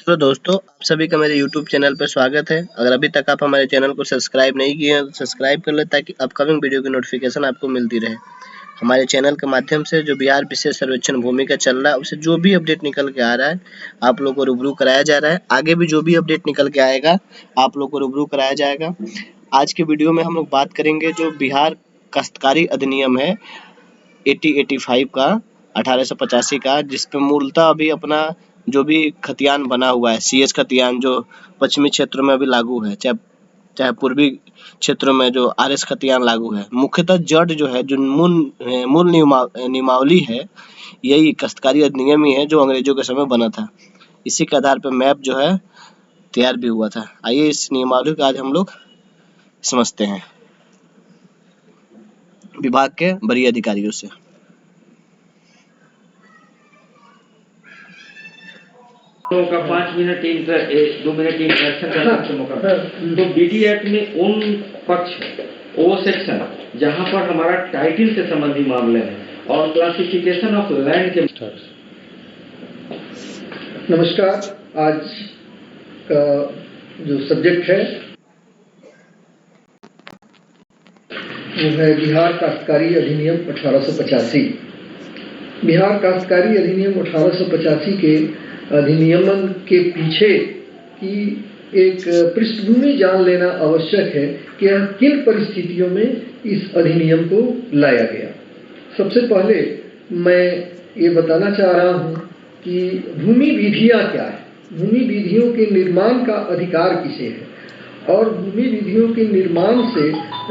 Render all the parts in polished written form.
तो दोस्तों आप सभी का मेरे YouTube चैनल पर स्वागत है। अगर अभी तक आप हमारे चैनल को सब्सक्राइब नहीं किए हैं तो सब्सक्राइब कर लें ताकि अपकमिंग वीडियो की नोटिफिकेशन आपको मिलती रहे। हमारे चैनल के माध्यम से जो बिहार विशेष सर्वेक्षण भूमि का चल रहा है उसे जो भी अपडेट निकल के आ रहा है आप लोग को रूबरू कराया जा रहा है। आगे भी जो भी अपडेट निकल के आएगा आप लोग को रूबरू कराया जाएगा। आज के वीडियो में हम लोग बात करेंगे जो बिहार काश्तकारी अधिनियम है 8085 का 1885 का, जिस पे मूलतः अभी अपना जो भी खतियान बना हुआ है CS खतियान जो पश्चिमी क्षेत्रों में अभी लागू है, चाहे पूर्वी क्षेत्रों में जो RS खतियान लागू है। मुख्यतः जड़ जो है जो मूल नियमावली है यही काश्तकारी अधिनियम ही है जो अंग्रेजों के समय बना था। इसी के आधार पर मैप जो है तैयार भी हुआ था। आइए इस नियमावली को आज हम लोग समझते हैं विभाग के वरीय अधिकारियों से। का 5 मिनट 2 मिनट इंटरेक्शन करने का मौका। तो बीडी एक्ट में उन पक्ष वो सेक्शन जहां पर हमारा टाइटल से संबंधी मामले हैं और क्लासिफिकेशन ऑफ लैंड के। नमस्कार, आज का जो सब्जेक्ट है वो है बिहार काश्तकारी अधिनियम 1885। बिहार काश्तकारी अधिनियम 1885 के अधिनियमन के पीछे की एक पृष्ठभूमि जान लेना आवश्यक है कि यह किन परिस्थितियों में इस अधिनियम को लाया गया। सबसे पहले मैं ये बताना चाह रहा हूँ कि भूमि विधियाँ क्या है, भूमि विधियों के निर्माण का अधिकार किसे है और भूमि विधियों के निर्माण से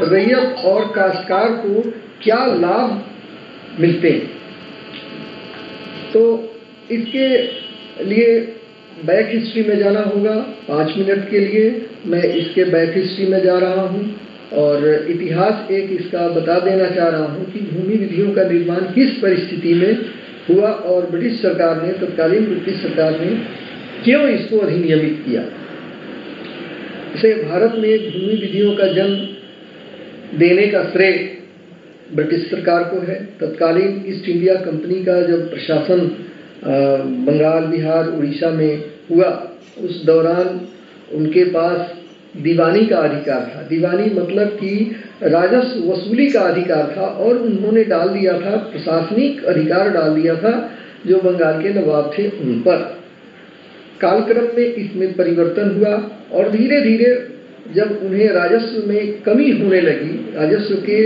रैयत और काश्तकार को क्या लाभ मिलते हैं। तो इसके लिए बैक हिस्ट्री में जाना होगा। 5 मिनट के लिए मैं इसके बैक हिस्ट्री में जा रहा हूं और इतिहास एक इसका बता देना चाह रहा हूं कि भूमि विधियों का निर्माण किस परिस्थिति में हुआ और ब्रिटिश सरकार ने, तत्कालीन ब्रिटिश सरकार ने क्यों इसको अधिनियमित किया। इसे भारत में भूमि विधियों का जन्म देने का श्रेय ब्रिटिश सरकार को है। तत्कालीन ईस्ट इंडिया कंपनी का जब प्रशासन बंगाल, बिहार, उड़ीसा में हुआ उस दौरान उनके पास दीवानी का अधिकार था। दीवानी मतलब कि राजस्व वसूली का अधिकार था और उन्होंने डाल दिया था, प्रशासनिक अधिकार डाल दिया था जो बंगाल के नवाब थे उन पर। कालक्रम में इसमें परिवर्तन हुआ और धीरे धीरे जब उन्हें राजस्व में कमी होने लगी, राजस्व के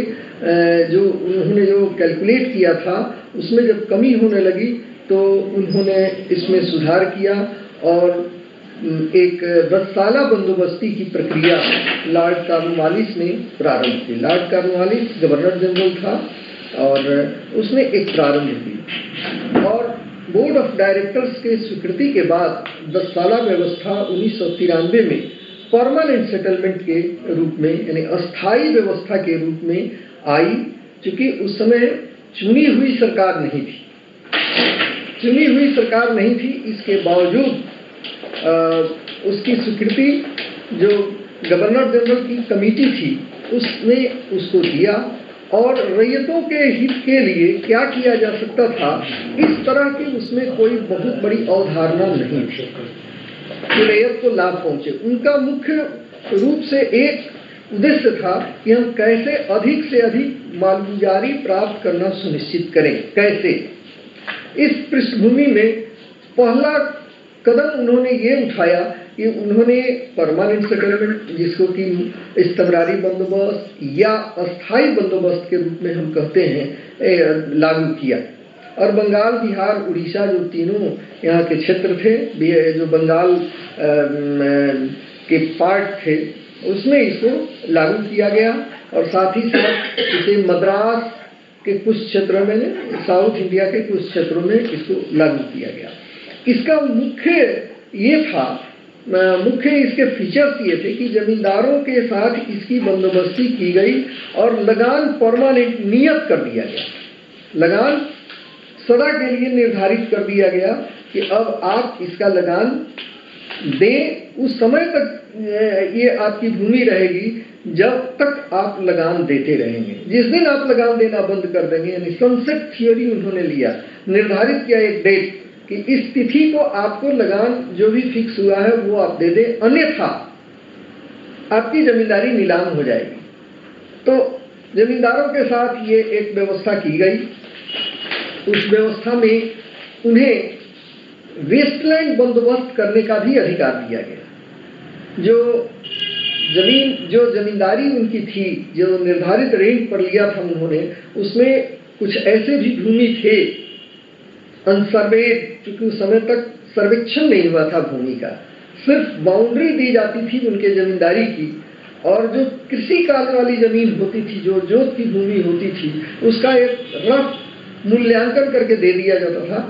जो उन्होंने जो कैलकुलेट किया था उसमें जब कमी होने लगी तो उन्होंने इसमें सुधार किया और एक 10 साला बंदोबस्ती की प्रक्रिया लॉर्ड कॉर्नवालिस ने प्रारंभ की। लॉर्ड कॉर्नवालिस गवर्नर जनरल था और उसने एक प्रारंभ की और बोर्ड ऑफ डायरेक्टर्स के स्वीकृति के बाद 10 साला व्यवस्था 1993 में परमानेंट सेटलमेंट के रूप में यानी अस्थायी व्यवस्था के रूप में आई। चूंकि उस समय चुनी हुई सरकार नहीं थी, इसके बावजूद उसकी स्वीकृति जो गवर्नर जनरल की कमेटी थी उसने उसको दिया और रैयतों के हित के लिए क्या किया जा सकता था इस तरह की उसमें कोई बहुत बड़ी अवधारणा नहीं थी कि रैयत को लाभ पहुंचे। उनका मुख्य रूप से एक उद्देश्य था कि हम कैसे अधिक से अधिक मालगुजारी प्राप्त करना सुनिश्चित करें। कैसे, इस पृष्ठभूमि में पहला कदम उन्होंने ये उठाया कि उन्होंने परमानेंट सेटलमेंट, जिसको कि इस्तमरारी बंदोबस्त या अस्थायी बंदोबस्त के रूप में हम कहते हैं, लागू किया। और बंगाल, बिहार, उड़ीसा जो तीनों यहाँ के क्षेत्र थे, जो बंगाल के पार्ट थे, उसमें इसको लागू किया गया और साथ ही साथ इसे मद्रास के कुछ क्षेत्रों में, साउथ इंडिया के कुछ क्षेत्रों में इसको लागू किया गया। इसका मुख्य ये था, मुख्य इसके फीचर्स ये थे कि जमींदारों के साथ इसकी बंदोबस्ती की गई और लगान परमानेंट नियत कर दिया गया। लगान सदा के लिए निर्धारित कर दिया गया कि अब आप इसका लगान दें, उस समय तक ये आपकी भूमि रहेगी जब तक आप लगान देते रहेंगे। जिस दिन आप लगान देना बंद कर देंगे, यानी सनसेट थियोरी उन्होंने लिया, निर्धारित किया एक डेट, कि इस तिथि को आपको लगान जो भी फिक्स हुआ है वो आप दे दें, अन्यथा आपकी जमींदारी नीलाम हो जाएगी। तो जमींदारों के साथ ये एक व्यवस्था की गई। उस व्यवस्था में उन्हें वेस्टलैंड बंदोबस्त करने का भी अधिकार दिया गया। जो जमींदारी उनकी थी, जो निर्धारित रेंट पर लिया था उन्होंने, उसमें कुछ ऐसे भी भूमि थे अनसर्वेड, क्योंकि उस समय तक सर्वेक्षण नहीं हुआ था भूमि का, सिर्फ बाउंड्री दी जाती थी उनके जमींदारी की, और जो कृषि कार्य वाली जमीन होती थी, जो जोत की भूमि होती थी, उसका एक रफ मूल्यांकन करके दे दिया जाता था,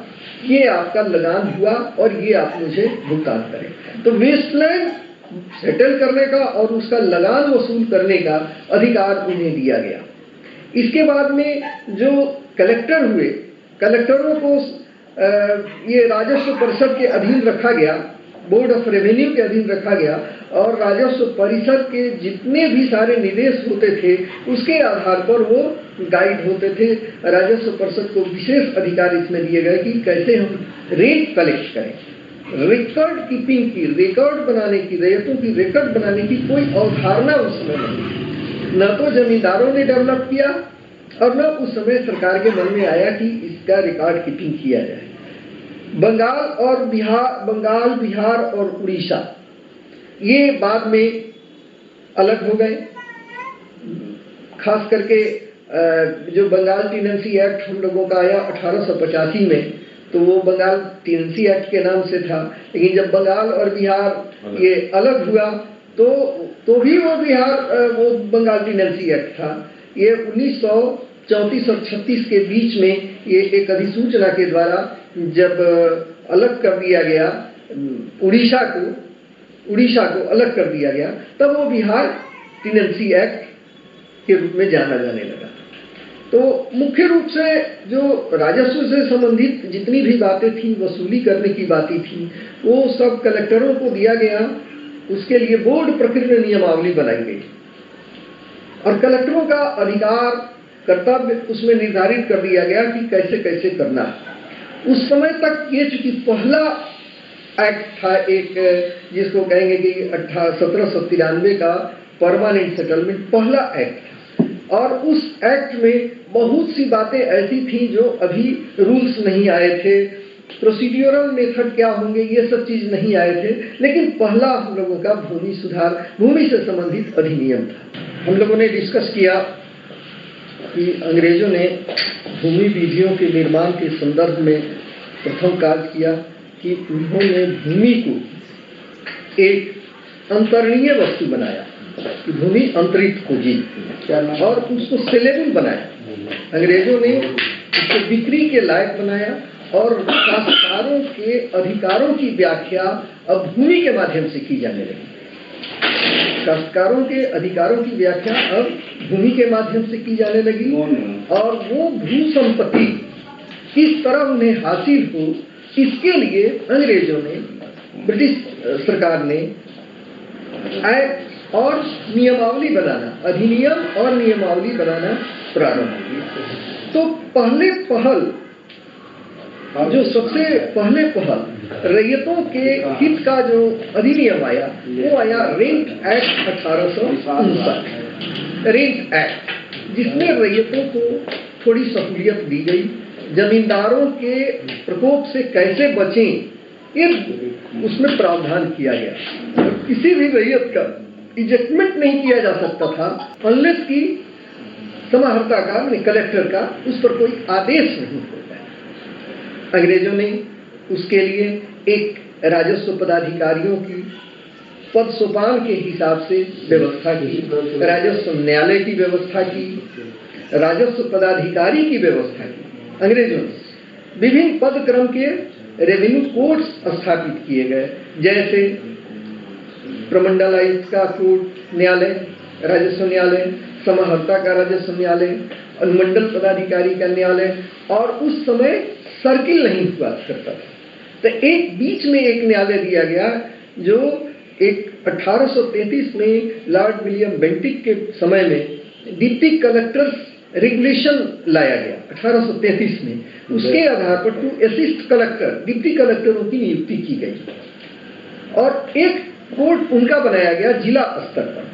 ये आपका लगान हुआ और ये आप मुझे भुगतान करें। तो वेस्टलैंड सेटल करने का और उसका लगान वसूल करने का अधिकार उन्हें दिया गया। इसके बाद में जो कलेक्टर हुए, कलेक्टरों को ये राजस्व परिषद के अधीन रखा गया, बोर्ड ऑफ रेवेन्यू के अधीन रखा गया, और राजस्व परिषद के जितने भी सारे निर्देश होते थे उसके आधार पर वो गाइड होते थे। राजस्व परिषद को विशेष अधिकार इसमें दिए गए कि कैसे हम रेट कलेक्ट करें, रिकॉर्ड कीपिंग की, रिकॉर्ड बनाने की, रेतों की रिकॉर्ड बनाने की कोई अवधारणा उस समय नहीं, न तो जमींदारों ने डेवलप किया और न उस समय सरकार के मन में आया कि इसका रिकॉर्ड कीपिंग किया जाए। बंगाल, बिहार और उड़ीसा ये बाद में अलग हो गए। खास करके जो बंगाल टेनेंसी एक्ट हम लोगों का आया 1885 में, तो वो बंगाल टेनेंसी एक्ट के नाम से था, लेकिन जब बंगाल और बिहार ये अलग हुआ तो भी वो बंगाल टेनेंसी एक्ट था। ये 1934 और 36 के बीच में ये एक अधिसूचना के द्वारा जब अलग कर दिया गया, उड़ीसा को अलग कर दिया गया, तब वो बिहार टेनेंसी एक्ट के रूप में जाना जाने लगा। तो मुख्य रूप से जो राजस्व से संबंधित जितनी भी बातें थी, वसूली करने की बातें थी, वो सब कलेक्टरों को दिया गया। उसके लिए बोर्ड प्रकृति नियमावली बनाई गई और कलेक्टरों का अधिकार, कर्तव्य उसमें निर्धारित कर दिया गया कि कैसे कैसे करना है। उस समय तक ये चूंकि पहला एक्ट था, एक जिसको कहेंगे कि 1793 का परमानेंट सेटलमेंट पहला एक्ट था, और उस एक्ट में बहुत सी बातें ऐसी थी जो अभी रूल्स नहीं आए थे, प्रोसीड्यूरल मेथड क्या होंगे ये सब चीज नहीं आए थे, लेकिन पहला हम लोगों का भूमि सुधार, भूमि से संबंधित अधिनियम था। हम लोगों ने डिस्कस किया कि अंग्रेजों ने भूमि विधियों के निर्माण के संदर्भ में प्रथम कार्य किया कि उन्होंने भूमि को एक अंतरणीय वस्तु बनाया, भूमि अंतरित होगी और उसको सेलेबल बनाया। अंग्रेजों ने उसको बिक्री के लायक बनाया और काश्तकारों के अधिकारों की व्याख्या अब भूमि के माध्यम से की जाने लगी। काश्तकारों के अधिकारों की व्याख्या अब भूमि के माध्यम से की जाने लगी, और वो भू संपत्ति किस तरह उन्हें हासिल हो, इसके लिए अंग्रेजों ने, ब्रिटिश सरकार ने एक्ट और नियमावली बनाना, अधिनियम और नियमावली बनाना प्रारंभ किया। तो सबसे पहले पहल रैयतों के हित का जो अधिनियम आया वो आया रेंट एक्ट 1859, रेंट एक्ट, जिसमें रैयतों को थोड़ी सहूलियत दी गई, जमींदारों के प्रकोप से कैसे बचें ये उसमें प्रावधान किया गया। किसी भी रैयत का इजेक्टमेंट नहीं किया जा सकता था अनलेस की समाहर्ता का, कलेक्टर का उस पर कोई आदेश नहीं होता। अंग्रेजों ने उसके लिए एक राजस्व पदाधिकारियों की पद सोपान के हिसाब से व्यवस्था की, राजस्व न्यायालय की व्यवस्था की, राजस्व पदाधिकारी की व्यवस्था की। अंग्रेजों ने विभिन्न पद क्रम के रेवेन्यू कोर्ट्स स्थापित किए गए, जैसे प्रमंडलायुक्त का कोर्ट न्यायालय, राजस्व न्यायालय, समाहर्ता का राजस्व न्यायालय, अनुमंडल पदाधिकारी का न्यायालय, और उस समय सर्किल नहीं हुआ करता था, तो एक बीच में एक न्यायालय दिया गया जो एक 1833 में लॉर्ड विलियम बेंटिक के समय में डिप्टी कलेक्टर्स रेगुलेशन लाया गया। 1833 में, उसके आधार पर 2 असिस्ट कलेक्टर, डिप्टी कलेक्टरों की नियुक्ति की गई और एक कोड उनका बनाया गया जिला स्तर पर।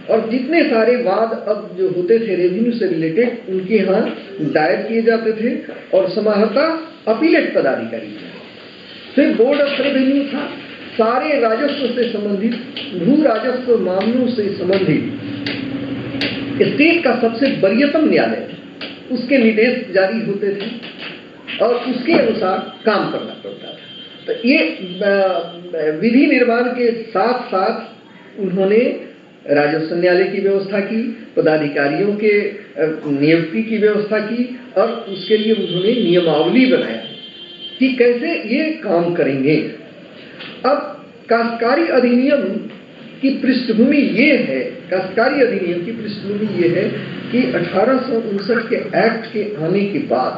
और जितने सारे वाद अब जो होते थे रेवेन्यू से रिलेटेड, उनके यहाँ दायर किए जाते थे और समाहर्ता अपीलेट पदाधिकारी थे। फिर बोर्ड ऑफ रेवेन्यू था, सारे राजस्व से संबंधित, भू राजस्व मामलों से संबंधित स्टेट का सबसे वरीयतम न्यायालय था, उसके निर्देश जारी होते थे और उसके अनुसार काम करना पड़ता था। तो ये विधि निर्माण के साथ साथ उन्होंने राजस्व न्यायालय की व्यवस्था की, पदाधिकारियों के नियुक्ति की व्यवस्था की और उसके लिए उन्होंने नियमावली बनाया कि कैसे ये काम करेंगे। अब काश्तकारी अधिनियम की पृष्ठभूमि ये है, काश्तकारी अधिनियम की पृष्ठभूमि ये है कि 1859 के एक्ट के आने के बाद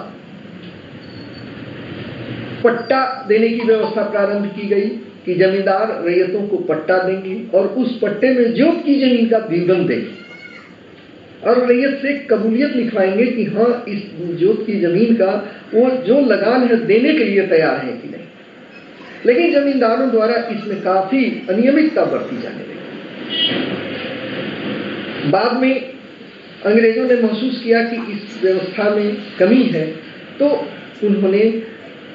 पट्टा देने की व्यवस्था प्रारंभ की गई कि जमींदार रैयतों को पट्टा देंगे और उस पट्टे में जोत की जमीन का विवरण देंगे और रैयत से कबूलियत लिखवाएंगे कि हाँ, इस जोत की जमीन का वो जो लगान है देने के लिए तैयार है कि नहीं। लेकिन जमींदारों द्वारा इसमें काफी अनियमितता बरती जाने लगी। बाद में अंग्रेजों ने महसूस किया कि इस व्यवस्था में कमी है, तो उन्होंने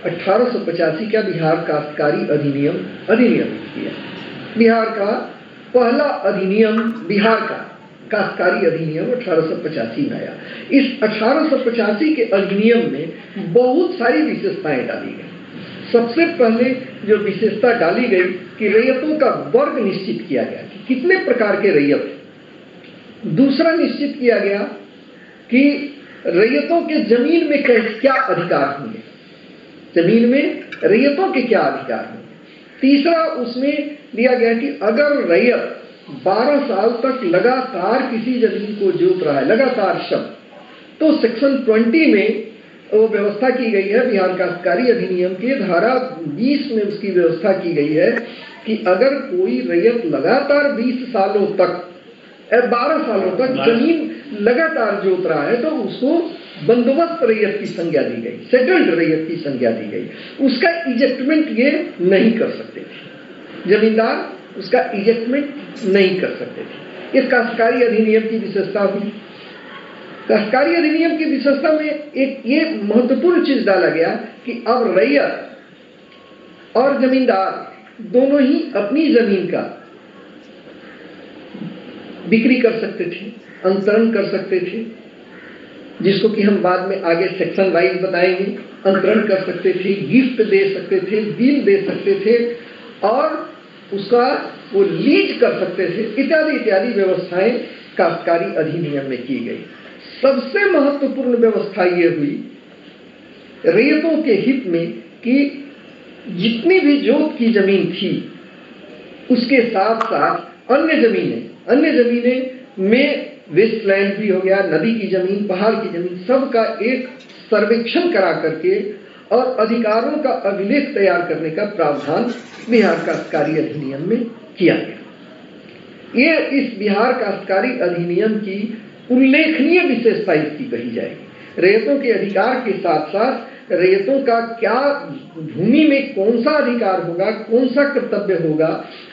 1885 का बिहार काश्तकारी अधिनियम किया। बिहार का पहला अधिनियम, बिहार का काश्तकारी अधिनियम 1885 में आया। इस 1885 के अधिनियम में बहुत सारी विशेषताएं डाली गई। सबसे पहले जो विशेषता डाली गई कि रैयतों का वर्ग निश्चित किया गया कि कितने प्रकार के रैयत। दूसरा निश्चित किया गया कि रैयतों के जमीन में क्या अधिकार होंगे, जमीन में रैयतों के क्या अधिकार हैं। तीसरा उसमें लिया गया कि अगर रैयत 12 साल तक लगातार किसी जमीन को जोत रहा है, लगातार शब्द, तो सेक्शन 20 में वो व्यवस्था की गई है, बिहार काश्तकारी अधिनियम के धारा 20 में उसकी व्यवस्था की गई है कि अगर कोई रैयत लगातार 20 सालों तक 12 सालों तक जमीन लगातार जोत रहा है तो उसको बंदोबस्त रैयत की संज्ञा दी गई, सेटल्ड रैयत की संज्ञा दी गई। उसका इजेक्टमेंट ये नहीं कर सकते थे, जमींदार उसका इजेक्टमेंट नहीं कर सकते थे। ये काश्तकारी अधिनियम की विशेषता हुई। काश्तकारी अधिनियम की विशेषता में एक ये महत्वपूर्ण चीज डाला गया कि अब रैयत और जमींदार दोनों ही अपनी जमीन का बिक्री कर सकते थे, अंतरण कर सकते थे, जिसको कि हम बाद में आगे सेक्शन वाइज बताएंगे। अंतरण कर सकते थे, गिफ्ट दे सकते थे, बिल दे सकते थे और उसका वो लीज कर सकते थे, इत्यादि इत्यादि व्यवस्थाएं काश्तकारी अधिनियम में की गई। सबसे महत्वपूर्ण व्यवस्था ये हुई रैयतों के हित में कि जितनी भी जोत की जमीन थी उसके साथ साथ अन्य जमीनें में वेस्टलैंड भी हो गया, नदी की जमीन, पहाड़ की जमीन, सबका एक सर्वेक्षण करा करके और अधिकारों का अभिलेख तैयार करने का प्रावधान बिहार काश्तकारी अधिनियम में किया गया। ये इस बिहार काश्तकारी अधिनियम की उल्लेखनीय विशेषता इसकी कही जाएगी। रैयतों के अधिकार के साथ साथ रैयतों का क्या भूमि में कौन सा अधिकार होगा, कौन सा कर्तव्य होगा,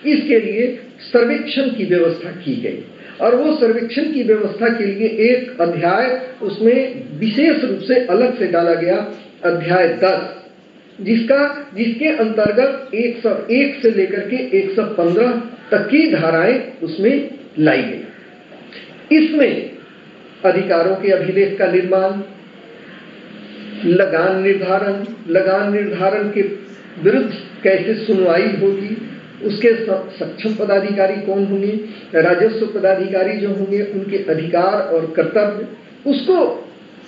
इसके लिए सर्वेक्षण की व्यवस्था की गई। और वो सर्वेक्षण की व्यवस्था के लिए एक अध्याय उसमें विशेष रूप से अलग से डाला गया, अध्याय 10, जिसके अंतर्गत 101 से लेकर के 115 तक की धाराएं उसमें लाई गई। इसमें अधिकारों के अभिलेख का निर्माण, लगान निर्धारण के विरुद्ध कैसे सुनवाई होगी, उसके सक्षम पदाधिकारी कौन होंगे, राजस्व पदाधिकारी जो होंगे उनके अधिकार और कर्तव्य, उसको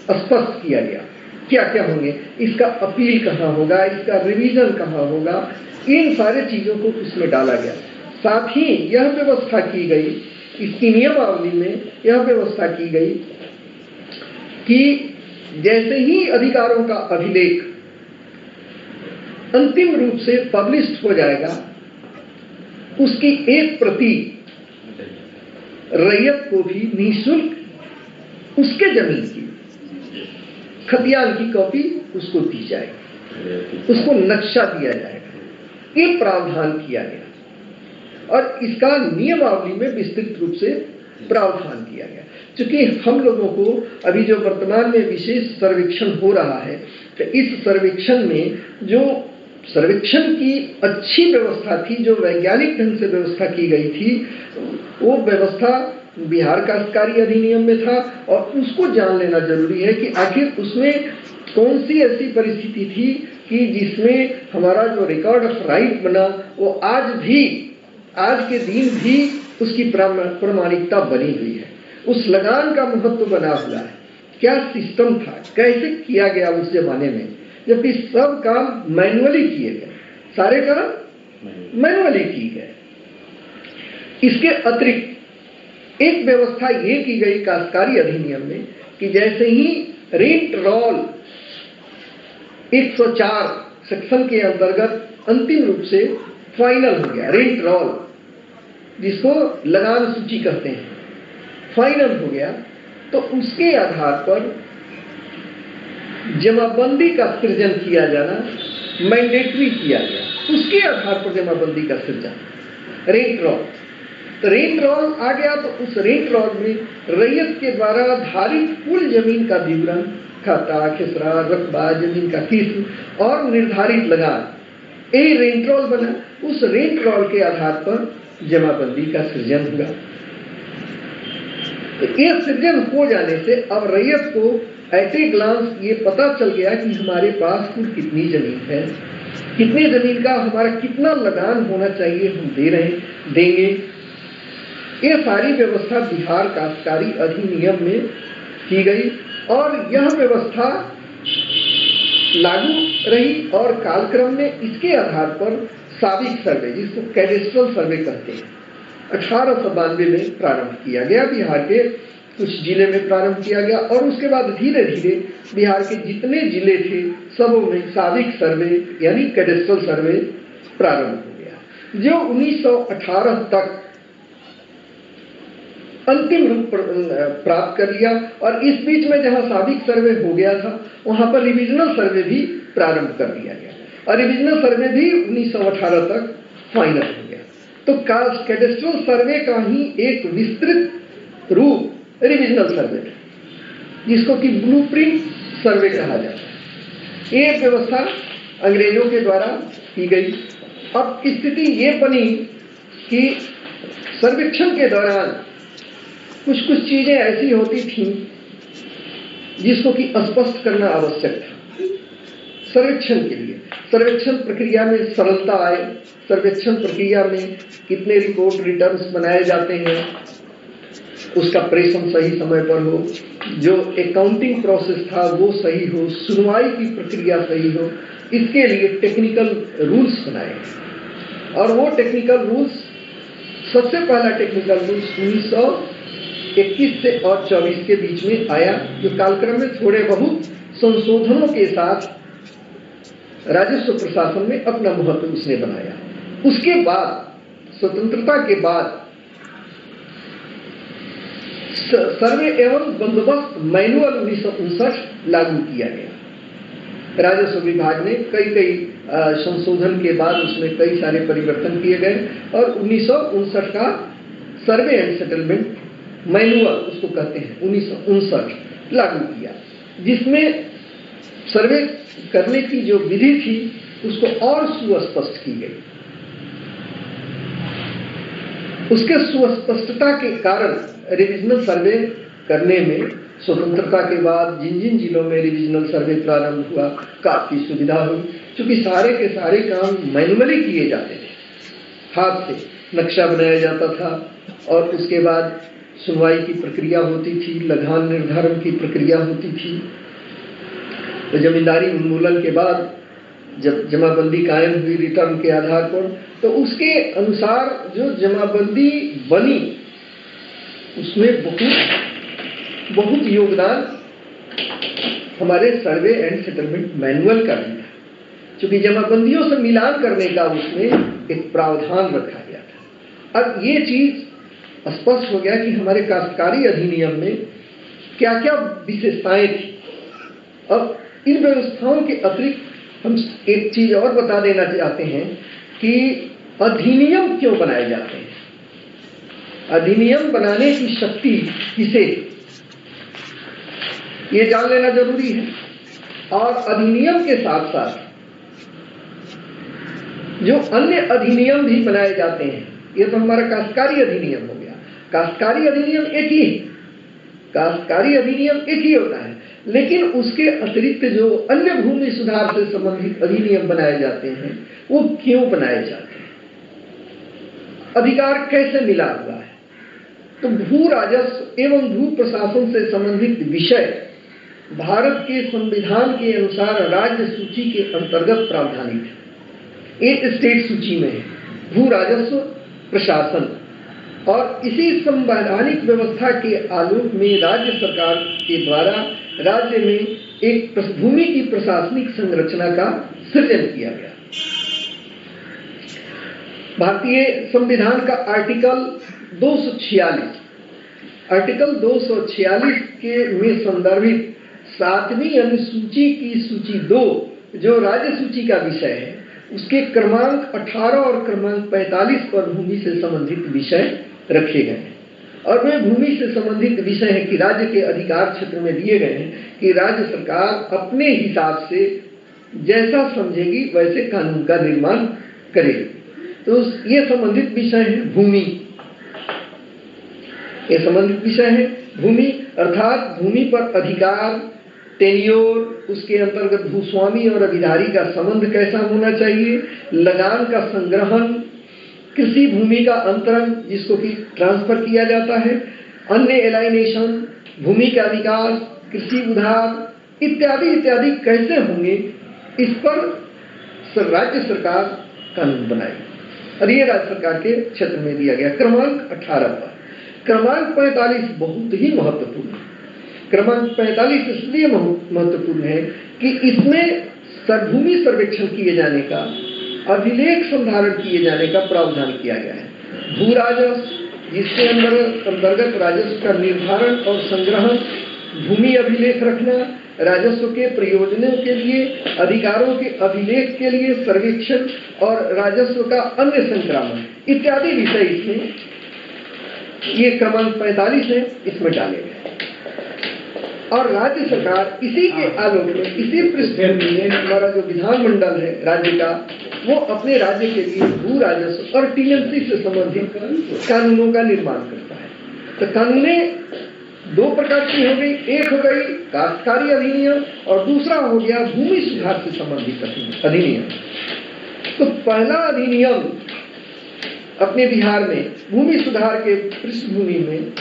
स्पष्ट किया गया क्या क्या होंगे, इसका अपील कहाँ होगा, इसका रिवीजन कहाँ होगा, इन सारे चीजों को उसमें डाला गया। साथ ही यह व्यवस्था की गई, इसकी नियमावली में यह व्यवस्था की गई कि जैसे ही अधिकारों का अभिलेख अंतिम रूप से पब्लिश हो जाएगा, उसकी एक प्रति रैयत को भी निःशुल्क उसके जमीन की खतियान की कॉपी उसको दी जाएगी, उसको नक्शा दिया जाएगा। ये प्रावधान किया गया और इसका नियमावली में विस्तृत रूप से प्रावधान किया गया। क्योंकि हम लोगों को अभी जो वर्तमान में विशेष सर्वेक्षण हो रहा है, तो इस सर्वेक्षण में जो सर्वेक्षण की अच्छी व्यवस्था थी, जो वैज्ञानिक ढंग से व्यवस्था की गई थी, वो व्यवस्था बिहार काश्तकारी अधिनियम में था और उसको जान लेना जरूरी है कि आखिर उसमें कौन सी ऐसी परिस्थिति थी कि जिसमें हमारा जो रिकॉर्ड ऑफ राइट बना वो आज के दिन भी उसकी प्रामाणिकता बनी हुई है। उस लगान का महत्व बना हुआ है, क्या सिस्टम था, कैसे किया गया उस जमाने में, जबकि सब काम मैनुअली किए गए, सारे काम मैनुअली किए गए। इसके अतिरिक्त एक व्यवस्था ये की गई काश्तकारी अधिनियम में कि जैसे ही रेंट रोल 104 सेक्शन के अंतर्गत अंतिम रूप से फाइनल हो गया, रेंट रोल जिसको लगान सूची कहते हैं, फाइनल हो गया, तो उसके आधार पर जमाबंदी का सृजन किया जाना मैंडेटरी किया गया। उसके आधार पर जमाबंदी का सृजन, रेंट रोल, तो रेंट रोल आ गया, तो उस रेंट रोल में रैयत के द्वारा धारित कुल जमीन का विवरण, खाता, खसरा, रकबा, जमीन का किस्म और निर्धारित लगान, ये रेंट रोल बना। उस रेंट रोल के आधार पर जमाबंदी का सृजन हुआ। तो ये सृजन हो जाने से अब रैयत को एट ए ग्लांस ये पता चल गया कि हमारे पास कुल कितनी जमीन है, कितनी जमीन का हमारा कितना लगान होना चाहिए, हम देंगे। ये सारी व्यवस्था बिहार काश्तकारी अधिनियम में की गई और यह व्यवस्था लागू रही और कालक्रम में इसके आधार पर साबिक सर्वे, जिसको कैडेस्ट्रल सर्वे कहते हैं, 1892 में प्रारंभ किया गया। बिहार के कुछ जिले में प्रारंभ किया गया और उसके बाद धीरे धीरे बिहार के जितने जिले थे सबों में साबिक सर्वे यानी कैडेस्ट्रल सर्वे प्रारंभ हो गया, जो 1918 तक अंतिम रूप प्राप्त कर लिया। और इस बीच में जहां साबिक सर्वे हो गया था वहां पर रिविजनल सर्वे भी प्रारंभ कर दिया गया और रिविजनल सर्वे भी 1918 तक फाइनल हो गया। तो कैडेस्ट्रल सर्वे का ही एक विस्तृत रूप रिविजनल सर्वे, जिसको कि ब्लूप्रिंट सर्वे कहा जाता है, ये व्यवस्था अंग्रेजों के द्वारा की गई। अब स्थिति ये बनी कि सर्वेक्षण के दौरान कुछ चीजें ऐसी होती थी जिसको कि स्पष्ट करना आवश्यक था सर्वेक्षण के लिए। सर्वेक्षण प्रक्रिया में सरलता आए, सर्वेक्षण प्रक्रिया में कितने रिपोर्ट रिटर्न्स बनाए जाते हैं, उसका प्रेषण सही समय पर हो, जो अकाउंटिंग प्रोसेस था वो सही हो, सुनवाई की प्रक्रिया सही हो, इसके लिए टेक्निकल रूल्स बनाए और वो टेक्निकल रूल्स, सबसे पहला टेक्निकल रूल्स 1921 से और 24 के बीच में आया, जो कालक्रम में थोड़े बहुत संशोधनों के साथ राजस्व प्रशासन में अपना महत्व उसने बनाया। उसके बाद स्वतंत्रता के बाद सर्वे एवं बंदोबस्त मैनुअल 1959 लागू किया गया। राजस्व विभाग ने कई संशोधन के बाद उसमें कई सारे परिवर्तन किए गए और 1959 का सर्वे एंड सेटलमेंट मैनुअल उसको कहते हैं 1959 लागू किया, जिसमें सर्वे करने की जो विधि थी उसको और सुस्पष्ट की गई। उसके सुस्पष्टता के कारण रिविजनल सर्वे करने में स्वतंत्रता के बाद जिन जिन जिलों में रिविजनल सर्वे प्रारंभ हुआ काफी सुविधा हुई, क्योंकि सारे के सारे काम मैनुअली किए जाते थे, हाथ से नक्शा बनाया जाता था और उसके बाद सुनवाई की प्रक्रिया होती थी, लगान निर्धारण की प्रक्रिया होती थी। तो जमींदारी उन्मूलन के बाद जब जमाबंदी कायम हुई रिटर्न के आधार पर, तो उसके अनुसार जो जमाबंदी बनी उसमें बहुत योगदान हमारे सर्वे एंड सेटलमेंट मैनुअल का भी था, क्योंकि जमाबंदियों से मिलान करने का उसमें एक प्रावधान रखा गया था। अब ये चीज स्पष्ट हो गया कि हमारे काश्तकारी अधिनियम में क्या क्या विशेषताएं थी अब इन व्यवस्थाओं के अतिरिक्त हम एक चीज और बता देना चाहते हैं कि अधिनियम क्यों बनाए जाते हैं। अधिनियम बनाने की शक्ति किसे, ये जान लेना जरूरी है। और अधिनियम के साथ साथ जो अन्य अधिनियम भी बनाए जाते हैं, ये तो हमारा काश्तकारी अधिनियम हो गया। काश्तकारी अधिनियम एक ही, काश्तकारी अधिनियम एक ही होता है, लेकिन उसके अतिरिक्त जो अन्य भूमि सुधार से संबंधित अधिनियम बनाए जाते हैं, वो क्यों बनाए जाते हैं, अधिकार कैसे मिला हुआ है। तो भू राजस्व एवं भू प्रशासन से संबंधित विषय भारत के संविधान के अनुसार राज्य सूची के अंतर्गत प्रावधानित है। एक स्टेट सूची में है भू राजस्व प्रशासन, और इसी संवैधानिक व्यवस्था के आलोक में राज्य सरकार के द्वारा राज्य में एक भूमि की प्रशासनिक संरचना का सृजन किया गया। भारतीय संविधान का आर्टिकल 246 के में संदर्भित 7वीं अनुसूची की सूची 2 जो राज्य सूची का विषय है, उसके क्रमांक 18 और क्रमांक 45 पर भूमि से संबंधित विषय रखे गए हैं। और वे भूमि से संबंधित विषय है कि राज्य के अधिकार क्षेत्र में दिए गए हैं कि राज्य सरकार अपने हिसाब से जैसा समझेगी वैसे कानून का निर्माण करेगी। तो ये संबंधित विषय है भूमि, ये संबंधित विषय है भूमि, अर्थात भूमि पर अधिकार, टेन्योर, उसके अंतर्गत भूस्वामी और अधिधारी का संबंध कैसा होना चाहिए, लगान का संग्रहण, कृषि भूमि का अंतरण जिसको कि ट्रांसफर किया जाता है, अन्य एलाइनेशन, भूमि का विकास, कृषि उधार इत्यादि इत्यादि कैसे होंगे, इस पर राज्य सरकार कानून बनाएगी। और ये राज्य सरकार के क्षेत्र में दिया गया क्रमांक 18 पर। क्रमांक 45 बहुत ही महत्वपूर्ण है। क्रमांक 45 इसलिए महत्वपूर्ण है कि इसमें भूमि सर्वेक्षण किए जाने का, अभिलेख संधारण किए जाने का प्रावधान किया गया है। भू राजस्व जिसके अंतर्गत राजस्व का निर्धारण और संग्रहण, भूमि अभिलेख रखना, राजस्व के प्रयोजनों के लिए, अधिकारों के अभिलेख के लिए सर्वेक्षण और राजस्व का अन्य संक्रमण इत्यादि विषय इसमें ये क्रमांक 45 है, इसमें डाले गए। और राज्य सरकार इसी के आलोक में, इसी पृष्ठभूमि में हमारा जो विधानमंडल है राज्य का, वो अपने राज्य के लिए भू राजस्व और टीएमसी से संबंधित कानूनों का निर्माण करता है। तो कानूनें दो प्रकार की हो गई, एक हो गई काश्तकारी अधिनियम और दूसरा हो गया भूमि सुधार से संबंधित अधिनियम। तो पहला अधिनियम अपने बिहार में भूमि सुधार के पृष्ठभूमि में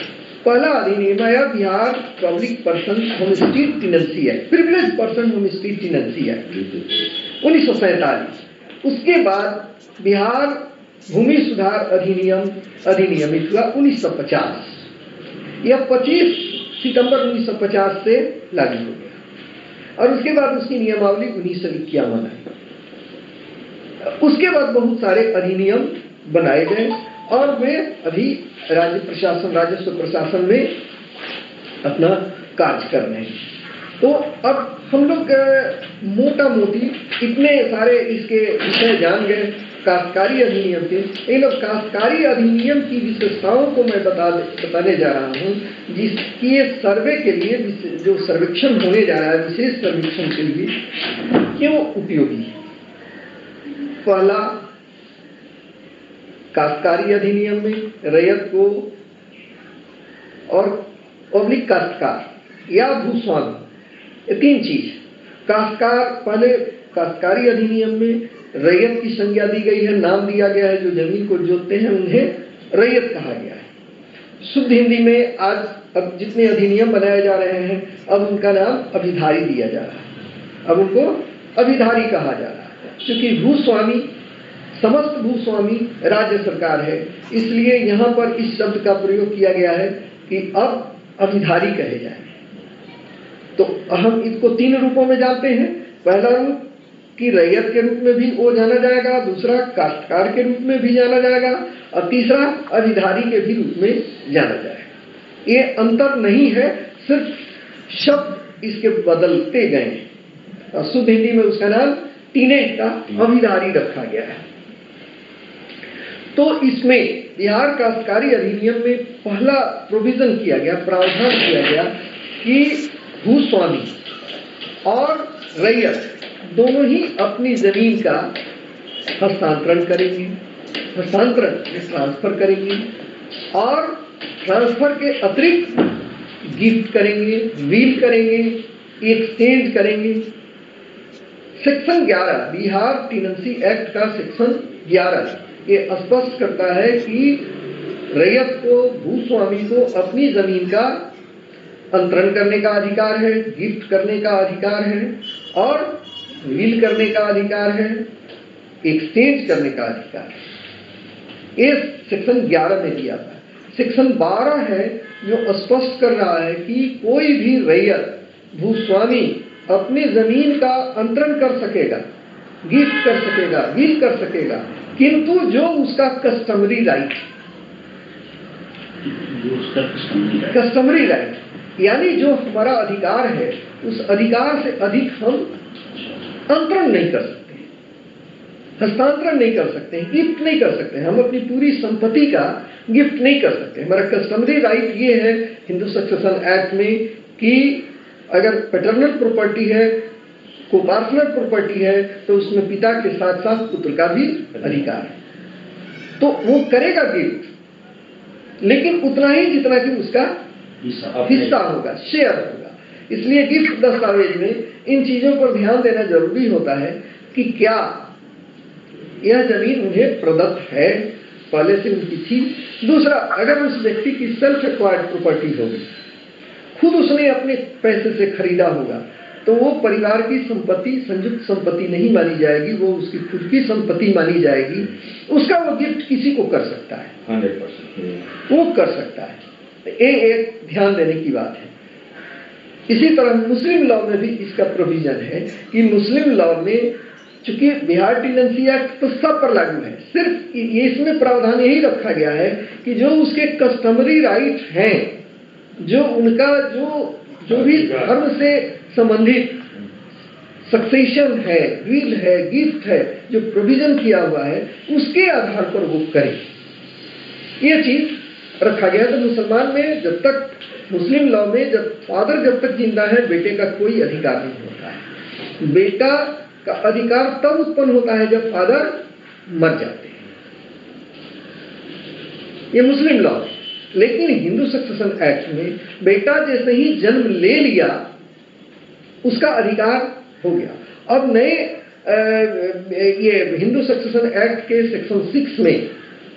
पहला अधिनियम आया Bihar public person homestead tenancy act, privilege person homestead tenancy act 1947। उसके बाद बिहार भूमि सुधार अधिनियम अधिनियमित हुआ 1950। यह 25 सितंबर 1950 से लागू हो गया और उसके बाद उसकी नियमावली 1951 आई। उसके बाद बहुत सारे अधिनियम बनाए गए और वे अभी राज्य प्रशासन, राजस्व प्रशासन में अपना कार्य कर रहे हैं। तो अब हम लोग मोटा मोटी इतने सारे इसके विषय जान गए काश्तकारी अधिनियम के। इन काश्तकारी अधिनियम की विशेषताओं को मैं बताने जा रहा हूँ, जिसकी सर्वे के लिए जो सर्वेक्षण होने जा रहा है, विशेष सर्वेक्षण के लिए क्यों उपयोगी है। पहला, काश्तकारी अधिनियम में रैयत को और पब्लिक काश्तकार या भूस्वामी, ये तीन चीज। काश्तकार, पहले काश्तकारी अधिनियम में रैयत की संज्ञा दी गई है, नाम दिया गया है, जो जमीन को जोतते हैं उन्हें रैयत कहा गया है। शुद्ध हिंदी में आज अब जितने अधिनियम बनाए जा रहे हैं, अब उनका नाम अभिधारी दिया जा रहा है, अब उनको अभिधारी कहा जा रहा है, क्योंकि भूस्वामी, समस्त भूस्वामी राज्य सरकार है, इसलिए यहाँ पर इस शब्द का प्रयोग किया गया है कि अब अभिधारी कहे जाए। तो हम इसको तीन रूपों में जानते हैं। पहला रूप कि रैयत के रूप में भी वो जाना जाएगा, दूसरा काश्तकार के रूप में भी जाना जाएगा और तीसरा अभिधारी के भी रूप में जाना जाएगा। ये अंतर नहीं है, सिर्फ शब्द इसके बदलते गए हैं। शुद्ध हिंदी में उसका नाम टीनेज का अभिधारी रखा गया है। तो इसमें बिहार काश्तकारी अधिनियम में पहला प्रोविजन किया गया, प्रावधान किया गया कि भूस्वामी और रैयत दोनों ही अपनी जमीन का हस्तांतरण करेंगे, ट्रांसफर करेंगे और ट्रांसफर के अतिरिक्त गिफ्ट करेंगे, वील करेंगे, एक्सचेंज करेंगे। सेक्शन 11 बिहार टेनेंसी एक्ट का सेक्शन 11 ये स्पष्ट करता है कि रैयत को, भूस्वामी को अपनी जमीन का अंतरण करने का अधिकार है, गिफ्ट करने का अधिकार है और वील करने का अधिकार है, एक्सचेंज करने का अधिकार है। ये सेक्शन 11 में दिया था। सेक्शन 12 है जो स्पष्ट कर रहा है कि कोई भी रैयत, भूस्वामी अपनी जमीन का अंतरण कर सकेगा, गिफ्ट कर सकेगा, वील कर सकेगा, किंतु जो उसका कस्टमरी राइट, यानी जो हमारा अधिकार है उस अधिकार से अधिक हम अंतरण नहीं कर सकते, हस्तांतरण नहीं कर सकते, गिफ्ट नहीं कर सकते, हम अपनी पूरी संपत्ति का गिफ्ट नहीं कर सकते। हमारा कस्टमरी राइट ये है हिंदू सक्सेशन एक्ट में कि अगर पैटर्नल प्रॉपर्टी है, कोपार्सनल प्रॉपर्टी है, तो उसमें पिता के साथ साथ पुत्र का भी अधिकार है। तो वो करेगा गिफ्ट, लेकिन उतना ही जितना कि उसका हिस्सा होगा, शेयर होगा। इसलिए गिफ्ट दस्तावेज में इन चीजों पर ध्यान देना जरूरी होता है कि क्या यह जमीन उन्हें प्रदत्त है, पहले से उनकी थी। दूसरा, अगर उस व्यक्ति की सेल्फ एक्वायर्ड प्रॉपर्टी होगी, खुद उसने अपने पैसे से खरीदा होगा, तो वो परिवार की संपत्ति, संयुक्त संपत्ति नहीं मानी जाएगी, वो उसकी खुद की संपत्ति मानी जाएगी। उसका वो गिफ्ट किसी को कर सकता है, 100% वो कर सकता है। ये एक ध्यान देने की बात है। इसी तरह मुस्लिम लॉ में भी इसका प्रोविजन है कि मुस्लिम लॉ में चूंकि बिहार टेनेंसी एक्ट तो सब पर लागू है, सिर्फ ये इसमें प्रावधान यही रखा गया है कि जो उसके कस्टमरी राइट हैं, जो उनका जो भी धर्म से संबंधित सक्सेशन है, विल है, गिफ्ट है, जो प्रोविजन किया हुआ है, उसके आधार पर वो करे, ये चीज रखा गया। तो मुसलमान में जब तक, मुस्लिम लॉ में फादर जब तक जिंदा है, बेटे का कोई अधिकार नहीं होता है। बेटा का अधिकार तब उत्पन्न होता है जब फादर मर जाते हैं, ये मुस्लिम लॉ। लेकिन हिंदू सक्सेशन एक्ट में बेटा जैसे ही जन्म ले लिया उसका अधिकार हो गया। अब नए ये हिंदू सक्सेशन एक्ट के सेक्शन 6 में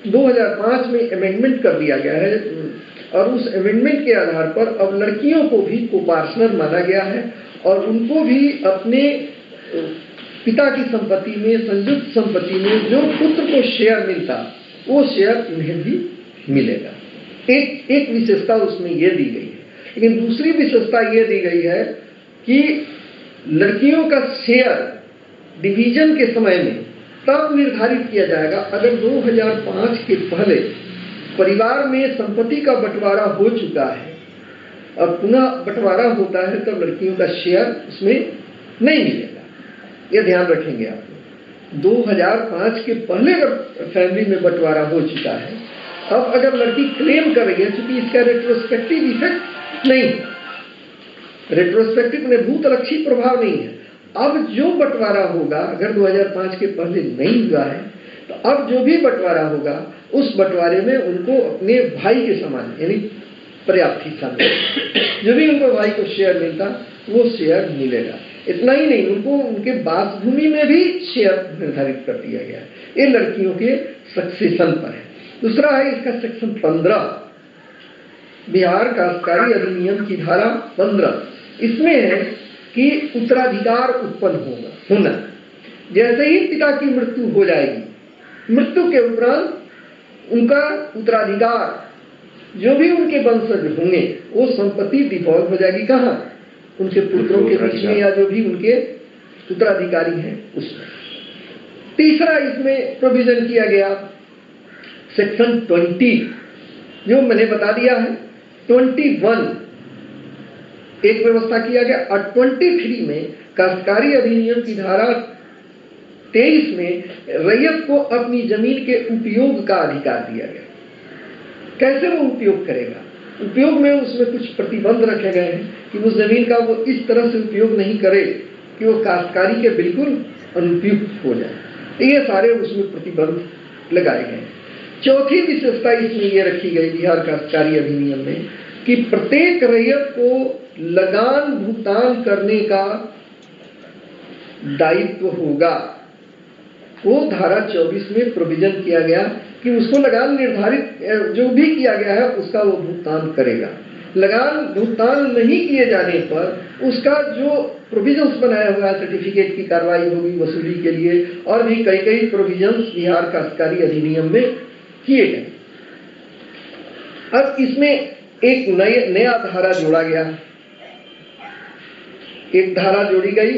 2005 में अमेंडमेंट कर दिया गया है और उस अमेंडमेंट के आधार पर अब लड़कियों को भी कोपार्टनर माना गया है और उनको भी अपने पिता की संपत्ति में, संयुक्त संपत्ति में जो पुत्र को शेयर मिलता वो शेयर उन्हें भी मिलेगा। एक विशेषता उसमें यह दी गई है। लेकिन दूसरी विशेषता यह दी गई है कि लड़कियों का शेयर डिवीजन के समय में तब निर्धारित किया जाएगा अगर 2005 के पहले परिवार में संपत्ति का बंटवारा हो चुका है और पुनः बंटवारा होता है तब लड़कियों का शेयर उसमें नहीं मिलेगा। यह ध्यान रखेंगे आप लोग। 2005 के पहले अगर फैमिली में बंटवारा हो चुका है, अब अगर लड़की क्लेम कर रही है, चूंकि इसका रेट्रोस्पेक्टिव इफेक्ट नहीं, रेट्रोस्पेक्टिव में भूतलक्षी प्रभाव नहीं है। अब जो बंटवारा होगा, अगर 2005 के पहले नहीं हुआ है, तो अब जो भी बंटवारा होगा उस बंटवारे में उनको अपने भाई के समान यानी पर्याप्त हिस्सा मिलेगा। जो भी उनको भाई को शेयर मिलता वो शेयर मिलेगा। इतना ही नहीं, उनको उनके वासभूमि में भी शेयर निर्धारित कर दिया गया है। ये लड़कियों के सक्सेशन पर है। दूसरा है इसका सेक्शन 15 बिहार काश्तकारी अधिनियम की धारा 15। इसमें है कि उत्तराधिकार उत्पन्न होना। जैसे ही पिता की मृत्यु हो जाएगी, मृत्यु के उपरांत उनका उत्तराधिकार जो भी उनके वंशज होंगे वो संपत्ति डिफॉल्ट हो जाएगी। कहाँ? उनके पुत्रों के बीच में या जो भी उनके उत्तराधिकारी हैं उसमें। तीसरा इसमें प्रोविजन किया गया सेक्शन 20 जो मैंने बता दिया है। 21 एक व्यवस्था किया गया। और 23 में काश्तकारी अधिनियम की धारा 23 में रैयत को अपनी जमीन के उपयोग का अधिकार दिया गया। कैसे वो उपयोग करेगा? उपयोग में उसमें कुछ प्रतिबंध रखे गए हैं कि उस जमीन का वो इस तरह से उपयोग नहीं करे कि वो काश्तकारी के बिल्कुल अनुपयुक्त हो जाए। ये सारे उसमें प्रतिबंध लगाए गए। चौथी विशेषता इसमें ये रखी गई बिहार काश्तकारी अधिनियम में कि प्रत्येक रैयत को लगान भुगतान करने का दायित्व होगा। वो धारा 24 में प्रोविजन किया गया कि उसको लगान निर्धारित जो भी किया गया है उसका वो भुगतान करेगा। लगान भुगतान नहीं किए जाने पर उसका जो प्रोविजंस बनाया हुआ है, सर्टिफिकेट की कार्रवाई होगी वसूली के लिए, और भी कई प्रोविजंस बिहार काश्तकारी अधिनियम में किए गए। अब इसमें एक नया धारा जोड़ा गया। एक धारा जोड़ी गई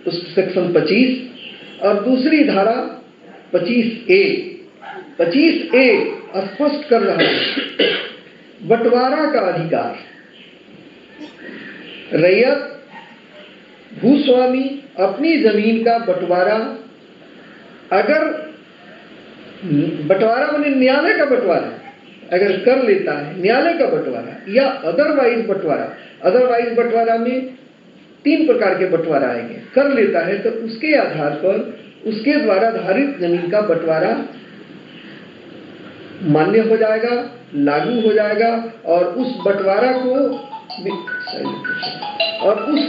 उस सेक्शन 25 और दूसरी धारा 25A। 25A स्पष्ट कर रहा है बंटवारा का अधिकार। रैयत भूस्वामी अपनी जमीन का बंटवारा, अगर बंटवारा माने न्यायालय का बंटवारा अगर कर लेता है, न्यायालय का बंटवारा या अदरवाइज बंटवारा। अदरवाइज बंटवारा में 3 प्रकार के बंटवारा आएंगे। कर लेता है तो उसके आधार पर उसके द्वारा धारित जमीन का बंटवारा मान्य हो जाएगा, लागू हो जाएगा, और उस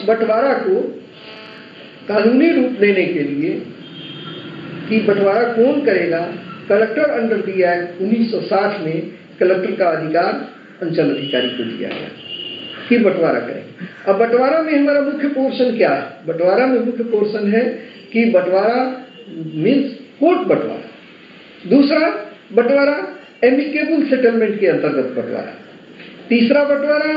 बंटवारा को कानूनी रूप देने के लिए कि बंटवारा कौन करेगा, कलेक्टर अंडर दी एक्ट 1960 में कलेक्टर का अधिकार अंचल अधिकारी को दिया गया कि बंटवारा करें। अब बंटवारा में हमारा मुख्य पोर्शन क्या है? बंटवारा में मुख्य पोर्शन है कि बंटवारा मीन्स कोर्ट बंटवारा। दूसरा बंटवारा एमिकेबल सेटलमेंट के अंतर्गत बंटवारा। तीसरा बंटवारा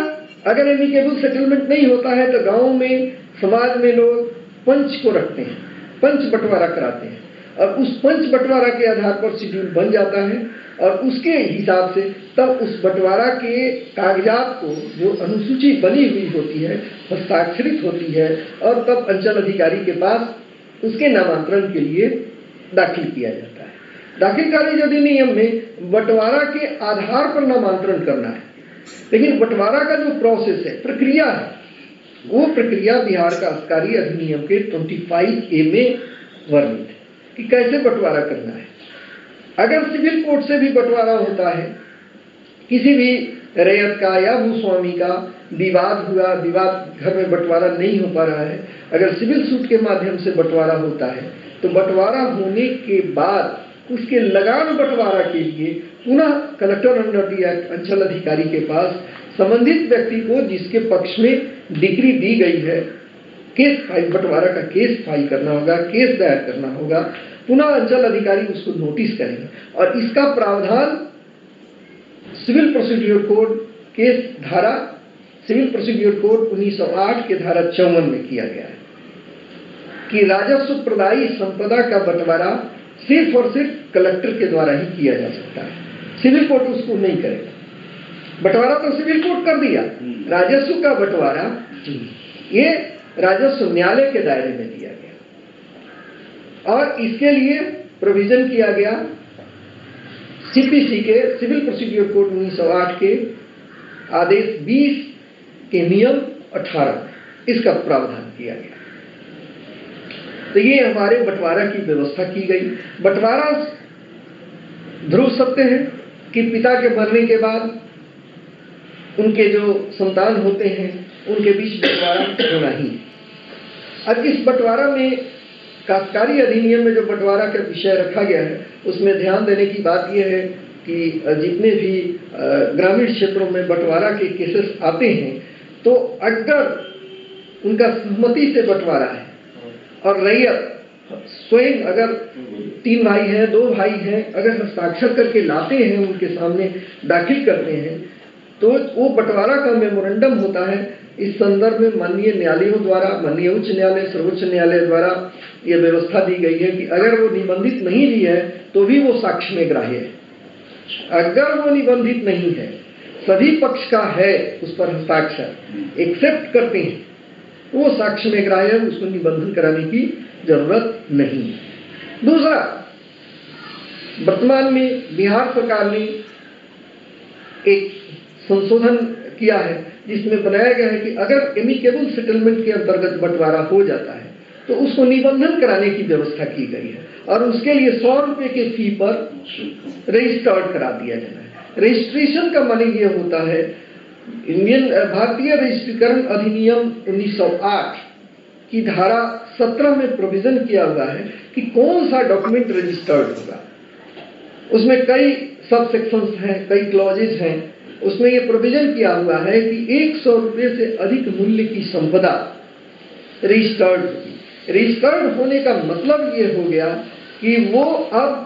अगर एमिकेबल सेटलमेंट नहीं होता है तो गांव में समाज में लोग पंच को रखते हैं, पंच बंटवारा कराते हैं, और उस पंच बंटवारा के आधार पर शेड्यूल बन जाता है, और उसके हिसाब से तब उस बंटवारा के कागजात को जो अनुसूची बनी हुई होती है हस्ताक्षरित होती है, और तब अंचल अधिकारी के पास उसके नामांतरण के लिए दाखिल किया जाता है। दाखिल कार्य अधिनियम में बंटवारा के आधार पर नामांतरण करना है, लेकिन बंटवारा का जो प्रोसेस है, प्रक्रिया है, वो प्रक्रिया बिहार काश्तकारी अधिनियम के 25A में वर्णित है कि कैसे बंटवारा करना है। अगर सिविल कोर्ट से भी बंटवारा होता है, किसी भी रैयत का या भूस्वामी का विवाद हुआ, विवाद घर में बंटवारा नहीं हो पा रहा है, अगर सिविल सूट के माध्यम से बंटवारा होता है तो बंटवारा होने के बाद उसके लगान बंटवारा के लिए पुनः कलेक्टर अंडर दी एक्ट अंचल अधिकारी के पास संबंधित व्यक्ति को जिसके पक्ष में डिक्री दी गई है केस फाइल, बंटवारा का केस फाइल करना होगा, केस दायर करना होगा। पुनः अंचल अधिकारी उसको नोटिस करेंगे, और इसका प्रावधान सिविल प्रोसीड्यूर कोड केस धारा सिविल प्रोसीड्यूर कोड 1908 के धारा 54 में किया गया है कि राजस्व प्रदायी संपदा का बंटवारा सिर्फ और सिर्फ कलेक्टर के द्वारा ही किया जा सकता है, सिविल कोर्ट उसको नहीं करेगा। बंटवारा तो सिविल कोर्ट कर दिया, राजस्व का बंटवारा ये राजस्व न्यायालय के दायरे में दिया गया, और इसके लिए प्रोविजन किया गया सीपीसी के सिविल प्रोसीड्यूर कोड 1908 के आदेश 20 के नियम 18 इसका प्रावधान किया गया। तो ये हमारे बंटवारा की व्यवस्था की गई। बंटवारा ध्रुव सत्य है कि पिता के मरने के बाद उनके जो संतान होते हैं उनके बीच बंटवारा होना ही। अब इस बंटवारा में काश्तकारी अधिनियम में जो बंटवारा का विषय रखा गया है उसमें ध्यान देने की बात यह है कि जितने भी ग्रामीण क्षेत्रों में बंटवारा के केसेस आते हैं तो अगर उनका सहमति से बंटवारा है और रैयत स्वयं अगर 3 भाई हैं 2 भाई हैं अगर हस्ताक्षर करके लाते हैं उनके सामने दाखिल करते हैं तो वो बंटवारा का मेमोरेंडम होता है। इस संदर्भ में माननीय न्यायालयों द्वारा, माननीय उच्च न्यायालय, सर्वोच्च न्यायालय द्वारा ये व्यवस्था दी गई है कि अगर वो निबंधित नहीं भी है तो भी वो साक्ष्य में ग्राह्य है। अगर वो निबंधित नहीं है, सभी पक्ष का है उस पर हस्ताक्षर एक्सेप्ट करते हैं, तो वो साक्ष्य में ग्राह्य है, उसको निबंधन कराने की जरूरत नहीं है। दूसरा, वर्तमान में बिहार सरकार ने एक संशोधन किया है जिसमें बनाया गया है कि अगर एमिकेबल सेटलमेंट के अंतर्गत बंटवारा हो जाता है तो उसको निबंधन कराने की व्यवस्था की गई है और उसके लिए 100 रुपए के फी पर रजिस्टर्ड करा दिया जाना है। रजिस्ट्रेशन का माने ये होता है, भारतीय रजिस्ट्रीकरण अधिनियम 1908 की धारा 17 में प्रोविजन किया हुआ है कि कौन सा डॉक्यूमेंट रजिस्टर्ड होगा। उसमें कई सब सेक्शंस हैं, कई क्लॉजेज हैं। उसमें ये प्रोविजन किया हुआ है कि 100 रुपये से अधिक मूल्य की संपदा रजिस्टर्ड होगी। रजिस्टर्ड होने का मतलब ये हो गया कि वो अब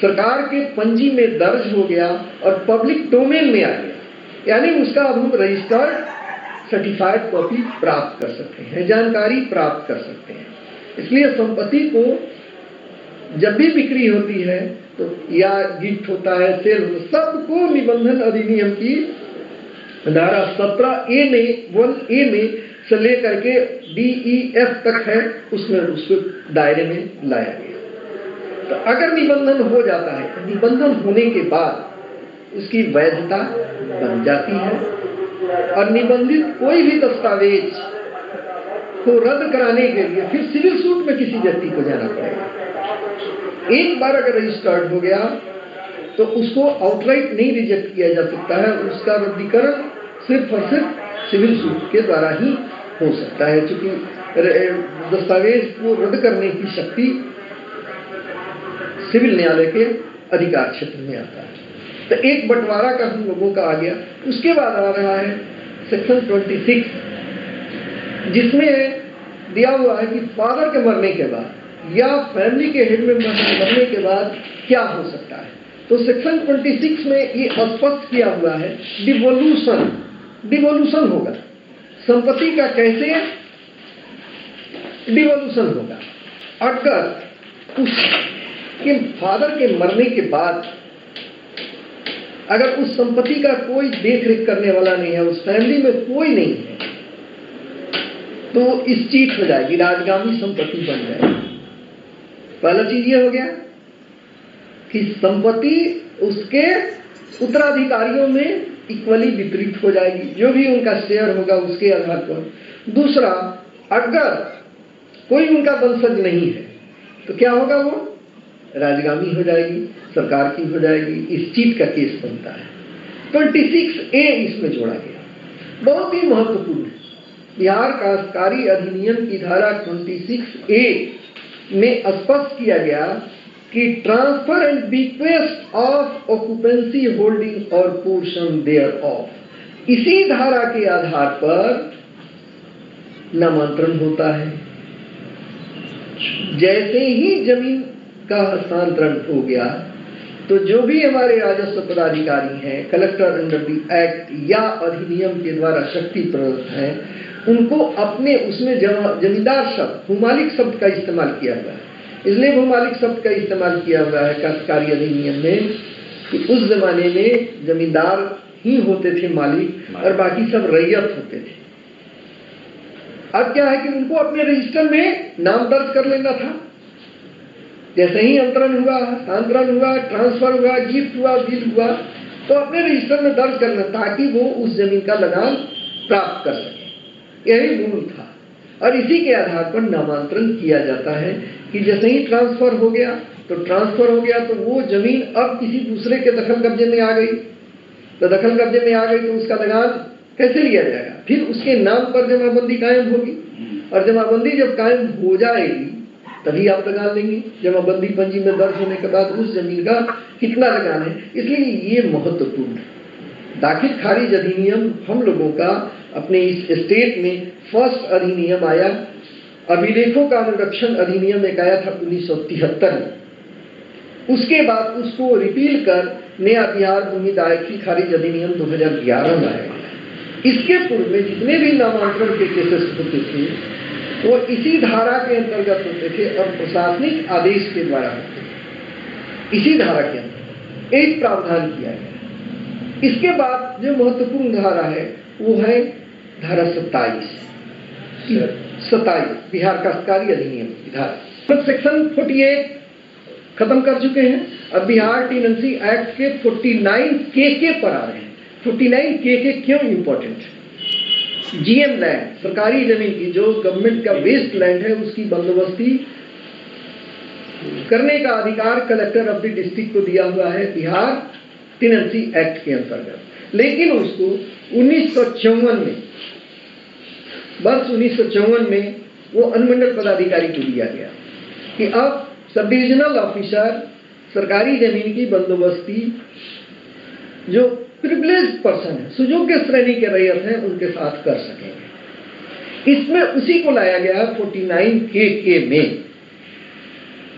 सरकार के पंजी में दर्ज हो गया और पब्लिक डोमेन में आ गया, यानी उसका अब हम रजिस्टर्ड सर्टिफाइड कॉपी प्राप्त कर सकते हैं, जानकारी प्राप्त कर सकते हैं। इसलिए संपत्ति को जब भी बिक्री होती है तो या गिफ्ट होता है, सेल होता है, सबको निबंधन अधिनियम की धारा 17A में 1A में से लेकर के DEF तक है, उसमें उसको दायरे में लाया गया। तो अगर निबंधन हो जाता है तो निबंधन होने के बाद उसकी वैधता बन जाती है और निबंधित कोई भी दस्तावेज को रद्द कराने के लिए फिर सिविल सूट में किसी व्यक्ति को जाना पड़ेगा। एक बार अगर रजिस्टर्ड हो गया तो उसको आउटराइट नहीं रिजेक्ट किया जा सकता है, उसका रद्दीकरण सिर्फ और सिर्फ सिविल सूट के द्वारा ही हो सकता है, क्योंकि दस्तावेज को रद्द करने की शक्ति सिविल न्यायालय के अधिकार क्षेत्र में आता है। तो एक बंटवारा का हम लोगों का आ गया। उसके बाद आ रहा है सेक्शन 26, जिसमें दिया हुआ है कि फादर के मरने के बाद या फैमिली के हेड में मरने के बाद क्या हो सकता है। तो सेक्शन 26 में ये स्पष्ट किया हुआ है डिवोल्यूशन होगा। संपत्ति का कैसे डिवोल्यूशन होगा? अगर उसके फादर के मरने के बाद अगर उस संपत्ति का कोई देख रेख करने वाला नहीं है, उस फैमिली में कोई नहीं है, तो इस चीज हो जाएगी, राजगामी संपत्ति बन जाएगी। पहला चीज ये हो गया कि संपत्ति उसके उत्तराधिकारियों में इक्वली वितरित हो जाएगी, जो भी उनका शेयर होगा उसके आधार पर। दूसरा, अगर कोई उनका वंशज नहीं है तो क्या होगा, वो राजगामी हो जाएगी, सरकार की हो जाएगी। इस चीज का केस बनता है। 26A इसमें जोड़ा गया, बहुत ही महत्वपूर्ण है। बिहार काश्तकारी अधिनियम की धारा 26A में स्पष्ट किया गया कि transfer and bequest of occupancy holding और पोर्शन देयर ऑफ, इसी धारा के आधार पर नामांतरण होता है। जैसे ही जमीन का हस्तांतरण हो गया तो जो भी हमारे राजस्व पदाधिकारी हैं, कलेक्टर अंडर द एक्ट या अधिनियम के द्वारा शक्ति प्रदत्त हैं, उनको अपने उसमें जमींदार शब्द, भूमालिक शब्द का इस्तेमाल किया हुआ है। इसलिए भूमालिक शब्द का इस्तेमाल किया हुआ है काश्तकारी अधिनियम में कि उस जमाने में जमींदार ही होते थे मालिक और बाकी सब रैयत होते थे। अब क्या है कि उनको अपने रजिस्टर में नाम दर्ज कर लेना था। जैसे ही अंतरण हुआ, हस्तांतरण हुआ, ट्रांसफर हुआ, गिफ्ट हुआ, बिल हुआ, तो अपने रजिस्टर में दर्ज करना ताकि वो उस जमीन का लगान प्राप्त कर सके। यही मूल था और इसी के आधार पर नामांतरण किया जाता है कि जैसे ही ट्रांसफर हो गया तो वो जमीन अब किसी दूसरे के दखल कब्जे में आ गई। तो दखल कब्जे में आ गई तो उसका लगान कैसे लिया जाएगा? फिर उसके नाम पर जमाबंदी कायम होगी और जमाबंदी जब कायम हो जाएगी तभी आप लगान लेंगे। जमाबंदी पंजी में दर्ज होने के बाद उस जमीन का कितना लगान है, इसलिए ये महत्वपूर्ण है। दाखिल खारिज अधिनियम हम लोगों का अपने इस स्टेट में फर्स्ट अधिनियम आया। अभिलेखों का अनुरक्षण अधिनियम एक आया था 1973 में। उसके बाद उसको रिपील कर नया बिहार भूमि दाखिल खारिज अधिनियम 2011 में आया। इसके पूर्व में जितने भी नामांतरण के केसेस होते थे वो इसी धारा के अंतर्गत होते थे और प्रशासनिक आदेश के द्वारा होते थे। इसी धारा के अंतर्गत एक प्रावधान किया गया इसके बाद जो महत्वपूर्ण धारा है वो है धारा 27 बिहार काश्तकारी अधिनियम की धारा। तो सेक्शन 48 खत्म कर चुके हैं। अब बिहार टेनेंसी एक्ट के 49 के पर आ रहे हैं। 49 के क्यों इंपॉर्टेंट? जीएम लैंड, सरकारी जमीन की जो गवर्नमेंट का वेस्ट लैंड है उसकी बंदोबस्ती करने का अधिकार कलेक्टर ऑफ द डिस्ट्रिक्ट को दिया हुआ है बिहार टेनेंसी एक्ट के अंतर्गत। लेकिन उसको 1954 में, वर्ष 1954 में वो अनुमंडल पदाधिकारी को दिया गया कि अब सब डिविजनल ऑफिसर सरकारी जमीन की बंदोबस्ती जो प्रिविलेज पर्सन है, सुयोग्य श्रेणी के रैयत हैं, उनके साथ कर सकेंगे। इसमें उसी को लाया गया 49 के में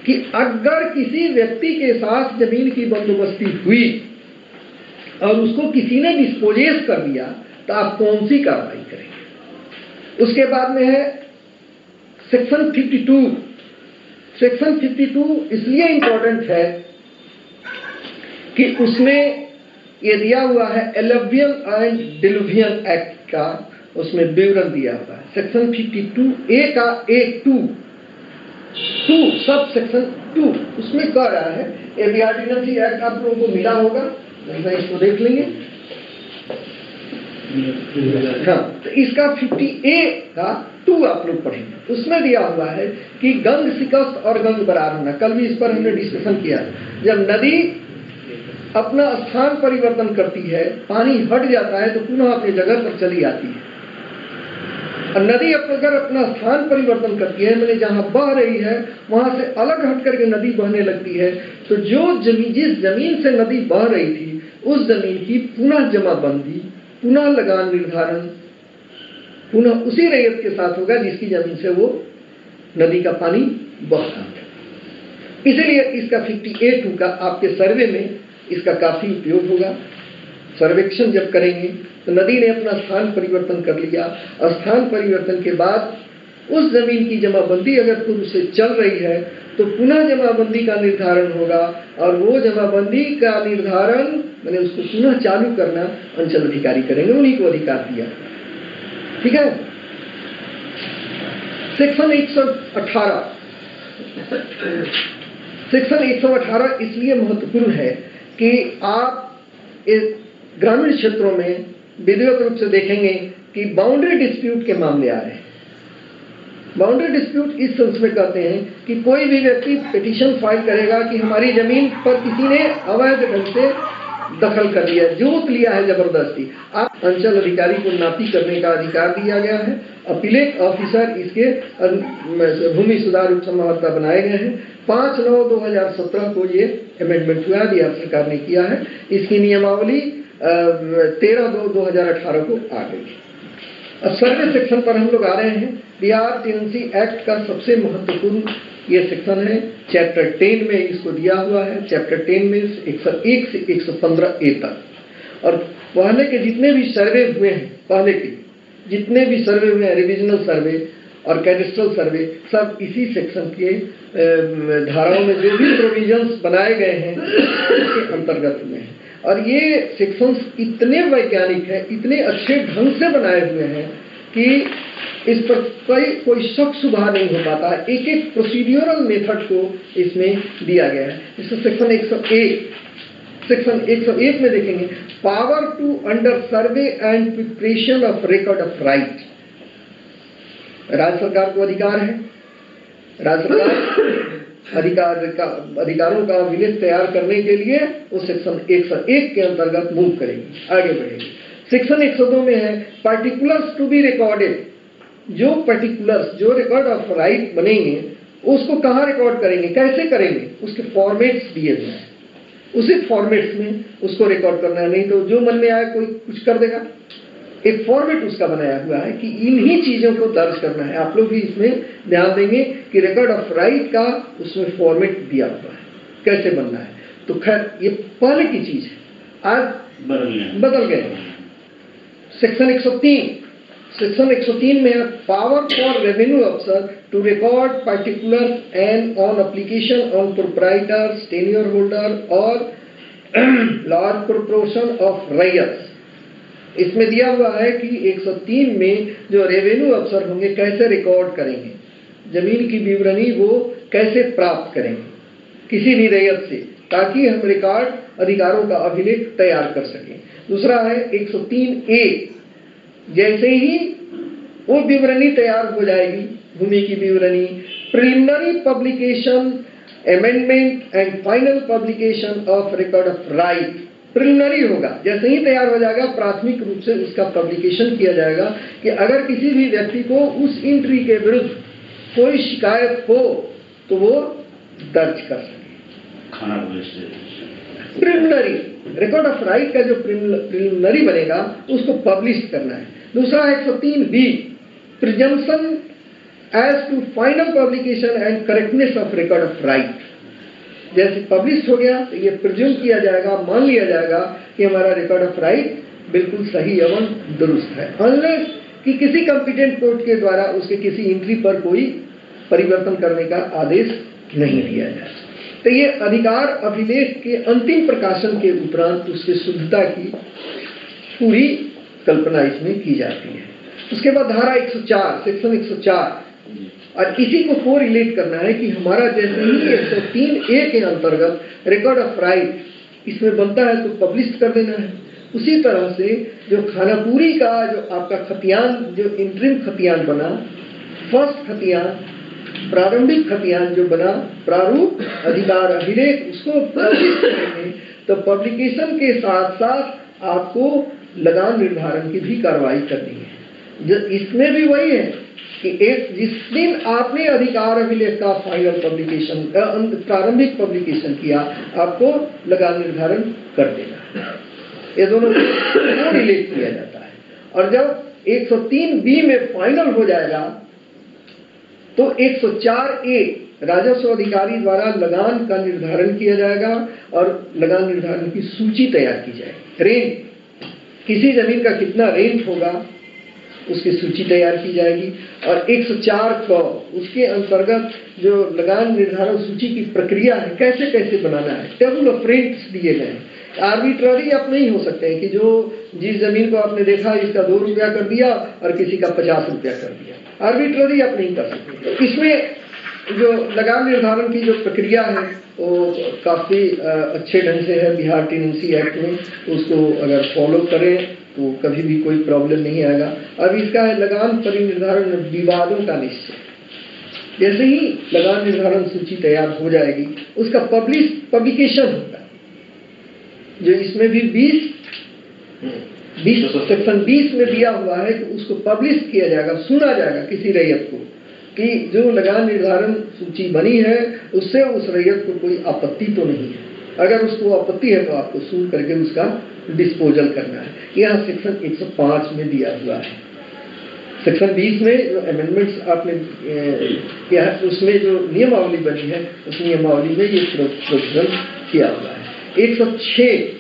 कि अगर किसी व्यक्ति के साथ जमीन की बंदोबस्ती हुई और उसको किसी ने डिस्पोजेस कर दिया तो आप कौन सी कार्रवाई करेंगे। उसके बाद में है सेक्शन 52। सेक्शन 52 इसलिए इंपॉर्टेंट है कि उसमें ये दिया हुआ है एलुवियल एंड डिलुवियल एक्ट का, उसमें विवरण दिया हुआ है। सेक्शन 52A का A2 सब सेक्शन 2 उसमें कह रहा है, ये बिहार टेनेंसी एक्ट आप लोगों को मिला होगा, इसको देख लेंगे। हाँ, तो इसका 50A का 2 आप लोग पढ़ेंगे। उसमें दिया हुआ है कि गंग शिकस्त और गंग बरार होना। कल भी इस पर हमने डिस्कशन किया। जब नदी अपना स्थान परिवर्तन करती है, पानी हट जाता है तो पुनः अपनी जगह पर चली आती है। और नदी अगर अपना स्थान परिवर्तन करती है, मैंने जहां बह रही है वहां से अलग हट करके नदी बहने लगती है, तो जो जिस जमीन से नदी बह रही थी उस जमीन की पुनः जमाबंदी, पुनः लगान निर्धारण पुनः उसी रैयत के साथ होगा जिसकी जमीन से वो नदी का पानी बह रहा था। इसलिए इसका 50A2 का आपके सर्वे में इसका काफी उपयोग होगा। सर्वेक्षण जब करेंगे तो नदी ने अपना स्थान परिवर्तन कर लिया और स्थान परिवर्तन के बाद उस जमीन की जमाबंदी अगर पूर्व से चल रही है तो पुनः जमाबंदी का निर्धारण होगा और वो जमाबंदी का निर्धारण मैंने उसको पुनः चालू करना अंचल अधिकारी करेंगे, उन्हीं को अधिकार दिया। ठीक है। सेक्शन 118 सेक्शन 118 इसलिए महत्वपूर्ण है कि आप इस ग्रामीण क्षेत्रों में विधिवत रूप से देखेंगे कि बाउंड्री डिस्प्यूट के मामले आ रहे हैं। बाउंड्री डिस्प्यूट इस सेंस में कहते हैं कि कोई भी व्यक्ति पिटीशन फाइल करेगा कि हमारी जमीन पर किसी ने अवैध ढंग से दखल कर लिया, जोत लिया है जबरदस्ती। आप अंचल अधिकारी को नापी करने का अधिकार दिया गया है। अपीलेट ऑफिसर इसके भूमि सुधार उप समाहर्ता बनाए गए हैं। 5/9/2017 को ये अमेंडमेंट हुआ, बिहार सरकार ने किया है। इसकी नियमावली 13/2/2018 को आ गई। अब सर्वे सेक्शन पर हम लोग आ रहे हैं। बिहार टेनेंसी एक्ट का सबसे महत्वपूर्ण ये सेक्शन है। चैप्टर 10 में इसको दिया हुआ है। चैप्टर 10 में 101 से 115A तक। और पहले के जितने भी सर्वे हुए हैं, पहले के जितने भी सर्वे हुए हैं, रिविजनल सर्वे और कैडेस्ट्रल सर्वे, सब इसी सेक्शन के धाराओं में जो भी प्रोविजंस बनाए गए हैं उसके अंतर्गत हुए हैं। और ये सेक्शंस इतने वैज्ञानिक हैं, इतने अच्छे ढंग से बनाए हुए हैं कि इस पर कोई शक शुबा नहीं हो पाता। एक एक प्रोसीड्यूरल मेथड को इसमें दिया गया है। इसमें सेक्शन 101 में देखेंगे, power to under survey and preparation of record of right. राज्य सरकार को अधिकार है। राज्य सरकार अधिकारों का विलेज तैयार करने के लिए उस सेक्शन 101 के अंतर्गत मूव करेगी, आगे बढ़ेगी। सेक्शन 102 में है पार्टिकुलर्स टू बी रिकॉर्डेड। जो पर्टिकुलर्स, जो रिकॉर्ड ऑफ राइट बनेंगे उसको कहाँ रिकॉर्ड करेंगे, कैसे करेंगे, उसके फॉर्मेट्स दिए हुए हैं। उसी फॉर्मेट्स में उसको रिकॉर्ड करना है, नहीं तो जो मन में आए कोई कुछ कर देगा। एक फॉर्मेट उसका बनाया हुआ है कि इन्हीं चीजों को दर्ज करना है। आप लोग भी इसमें ध्यान देंगे कि रिकॉर्ड ऑफ राइट का उसमें फॉर्मेट दिया हुआ है, कैसे बनना है। तो खैर ये पहले की चीज है, आज बदल गए। सेक्शन 103 में पावर फॉर रेवेन्यू अफसर to record particulars and on application on proprietors, tenure holder और लार्ज प्रोपोर्शन ऑफ राइट्स। इसमें दिया हुआ है कि 103 में जो रेवेन्यू अफसर होंगे कैसे रिकॉर्ड करेंगे, जमीन की विवरणी वो कैसे प्राप्त करेंगे किसी भी रैयत से, ताकि हम रिकॉर्ड अधिकारों का अभिलेख तैयार कर सकें। दूसरा है 103A, जैसे ही वो विवरणी तैयार हो जाएगी, भूमि की विवरणी, preliminary publication, amendment and final publication of record of right. Preliminary होगा, जैसे ही तैयार हो जाएगा प्राथमिक रूप से उसका पब्लिकेशन किया जाएगा कि अगर किसी भी व्यक्ति को उस एंट्री के विरुद्ध कोई शिकायत हो तो वो दर्ज कर सके। प्रिलिमिनरी रिकॉर्ड ऑफ राइट का जो प्रिलिमिनरी बनेगा उसको पब्लिश करना है। दूसरा 103B, presumption as to final publication and correctness of record of right. जैसे पब्लिश हो गया तो ये प्रिज्यूम किया जाएगा, मान लिया जाएगा कि हमारा रिकॉर्ड ऑफ राइट बिल्कुल सही एवं दुरुस्त है, अनलेस कि किसी कॉम्पिटेंट कोर्ट के द्वारा उसके किसी एंट्री पर कोई परिवर्तन करने का आदेश नहीं दिया जाए। तो ये अधिकार अभिलेख के अंतिम प्रकाशन के उपरांत उसकी शुद्धता की पूरी कल्पना इसमें की जाती है। उसके बाद धारा 104, सेक्शन 104, और इसी को कोरिलेट करना है कि हमारा जैसे ही 103A के अंतर्गत रिकॉर्ड ऑफ राइट इसमें बनता है तो पब्लिश कर देना है। उसी तरह से जो खानापुरी का जो आपका खतियान, जो इंटरिम खतियान बना, फर्स्ट खतियान, प्रारंभिक खतियान जो बना, प्रारूप अधिकार अभिलेख, उसको पब्लिश करेंगे तो पब्लिकेशन के साथ साथ आपको लगान निर्धारण की भी कार्रवाई करनी है। जो इसमें भी वही है कि एक जिस दिन आपने अधिकार अभिलेख का फाइनल पब्लिकेशन, प्रारंभिक पब्लिकेशन किया, आपको लगान निर्धारण कर देना। ये दोनों को रिलेट किया जाता है। और जब 103B में फाइनल हो जाएगा तो 104A राजस्व अधिकारी द्वारा लगान का निर्धारण किया जाएगा और लगान निर्धारण की सूची तैयार की जाएगी। रेंट, किसी जमीन का कितना रेंट होगा उसकी सूची तैयार की जाएगी। और 104 को उसके अंतर्गत जो लगान निर्धारण सूची की प्रक्रिया है, कैसे कैसे बनाना है, टेबल ऑफ रेंट्स दिए गए हैं। आर्बिट्ररी आप नहीं हो सकते हैं कि जो जिस जमीन को आपने देखा इसका 2 रुपया कर दिया और किसी का 50 रुपया कर दिया, आर्बिट्ररी आप नहीं कर सकते। तो इसमें जो लगान निर्धारण की जो प्रक्रिया है वो काफ़ी अच्छे ढंग से है बिहार टेनेंसी एक्ट में, उसको अगर फॉलो करें तो कभी भी कोई प्रॉब्लम नहीं आएगा। अब इसका है लगान परिनिर्धारण विवादों का निश्चय। जैसे ही लगान निर्धारण सूची तैयार हो जाएगी उसका पब्लिकेशन होगा, जो इसमें भी 20 सेक्शन 20 में दिया हुआ है कि उसको पब्लिश किया जाएगा, सुना जाएगा किसी रैयत को कि जो लगान निर्धारण सूची बनी है उससे उस रैयत को कोई आपत्ति तो नहीं है। अगर उसको आपत्ति है तो आपको सुन करके उसका डिस्पोजल करना है। यह सेक्शन 105 में दिया हुआ है। सेक्शन 20 में जो अमेंडमेंट्स आपने किया है उसमें जो नियमावली बनी है उस नियमावली में ये प्रोविजन किया हुआ है। 106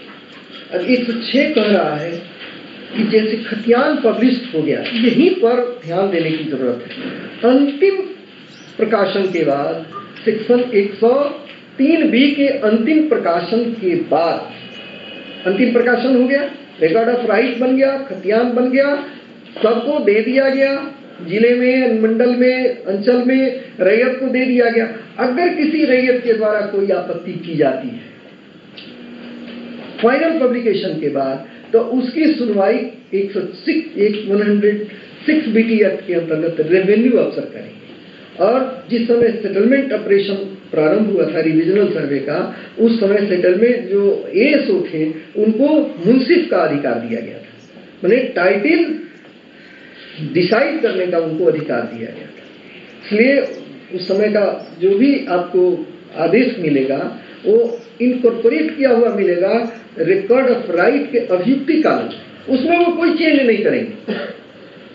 कह रहा है कि जैसे खतियान पब्लिश हो गया, यहीं पर ध्यान देने की जरूरत है। अंतिम प्रकाशन के बाद सेक्शन 103B के अंतिम प्रकाशन के बाद, अंतिम प्रकाशन हो गया, रिकॉर्ड ऑफ राइट बन गया, खतियान बन गया, सबको दे दिया गया, जिले में, मंडल में, अंचल में रैयत को दे दिया गया। अगर किसी रैयत के द्वारा कोई आपत्ति की जाती है फाइनल पब्लिकेशन के बाद, तो उसकी सुनवाई 106BT एक्ट के अंतर्गत रेवेन्यू अफसर करेंगे। और जिस समय सेटलमेंट ऑपरेशन प्रारंभ हुआ था रिविजनल सर्वे का, उस समय सेटलमेंट जो एएसओ थे उनको मुंसिफ का अधिकार दिया गया था, माने टाइटल डिसाइड करने का उनको अधिकार दिया गया था। इसलिए उस समय का जो भी आपको आदेश मिलेगा वो इनकॉर्पोरेट किया हुआ मिलेगा रिकॉर्ड ऑफ राइट के अभियुक्ति कानून, उसमें वो कोई चेंज नहीं करेंगे,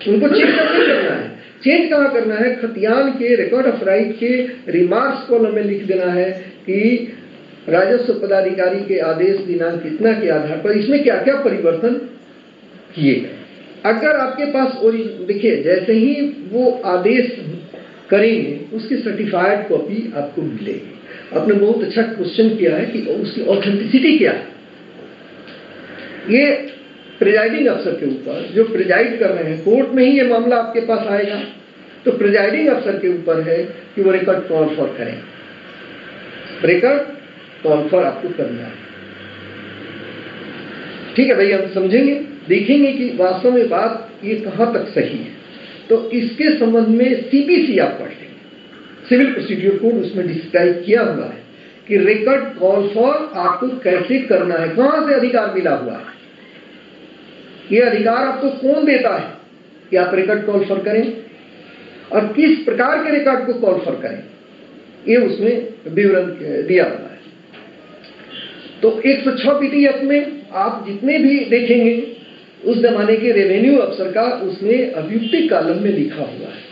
उनको चेंज नहीं करना है। चेंज कहाँ करना है, खतियान के रिकॉर्ड ऑफ राइट के रिमार्क्स कॉलम में लिख देना है कि राजस्व पदाधिकारी के आदेश दिनांक इतना के आधार पर इसमें क्या क्या परिवर्तन किए गए। अगर आपके पास देखिए जैसे ही वो आदेश करेंगे उसकी सर्टिफाइड कॉपी आपको मिलेगी। आपने बहुत अच्छा क्वेश्चन किया है कि उसकी ऑथेंटिसिटी क्या है, ये प्रिजाइडिंग अफसर के ऊपर, जो प्रिजाइड कर रहे हैं, कोर्ट में ही ये मामला आपके पास आएगा, तो प्रिजाइडिंग अफसर के ऊपर है कि वो रिकॉर्ड कॉल फॉर करें। रिकॉर्ड कॉल फॉर आपको करना है। ठीक है भाई, हम समझेंगे, देखेंगे कि वास्तव में बात ये कहां तक सही है। तो इसके संबंध में सीपीसी आप पढ़ लेंगे, सिविल प्रोसीड्यूर कोड, उसमें डिस्क्राइब किया हुआ है कि रिकॉर्ड कॉल फॉर आपको कैसे करना है, कहां से अधिकार मिला हुआ है, ये अधिकार आपको कौन देता है कि आप रिकॉर्ड कॉल फॉर करें और किस प्रकार के रिकॉर्ड को कॉल फॉर करें, ये उसमें विवरण दिया हुआ है। तो 106 पीटी एक्ट में आप जितने भी देखेंगे उस जमाने के रेवेन्यू अफसर का उसमें अभियुक्ति कॉलम में लिखा हुआ है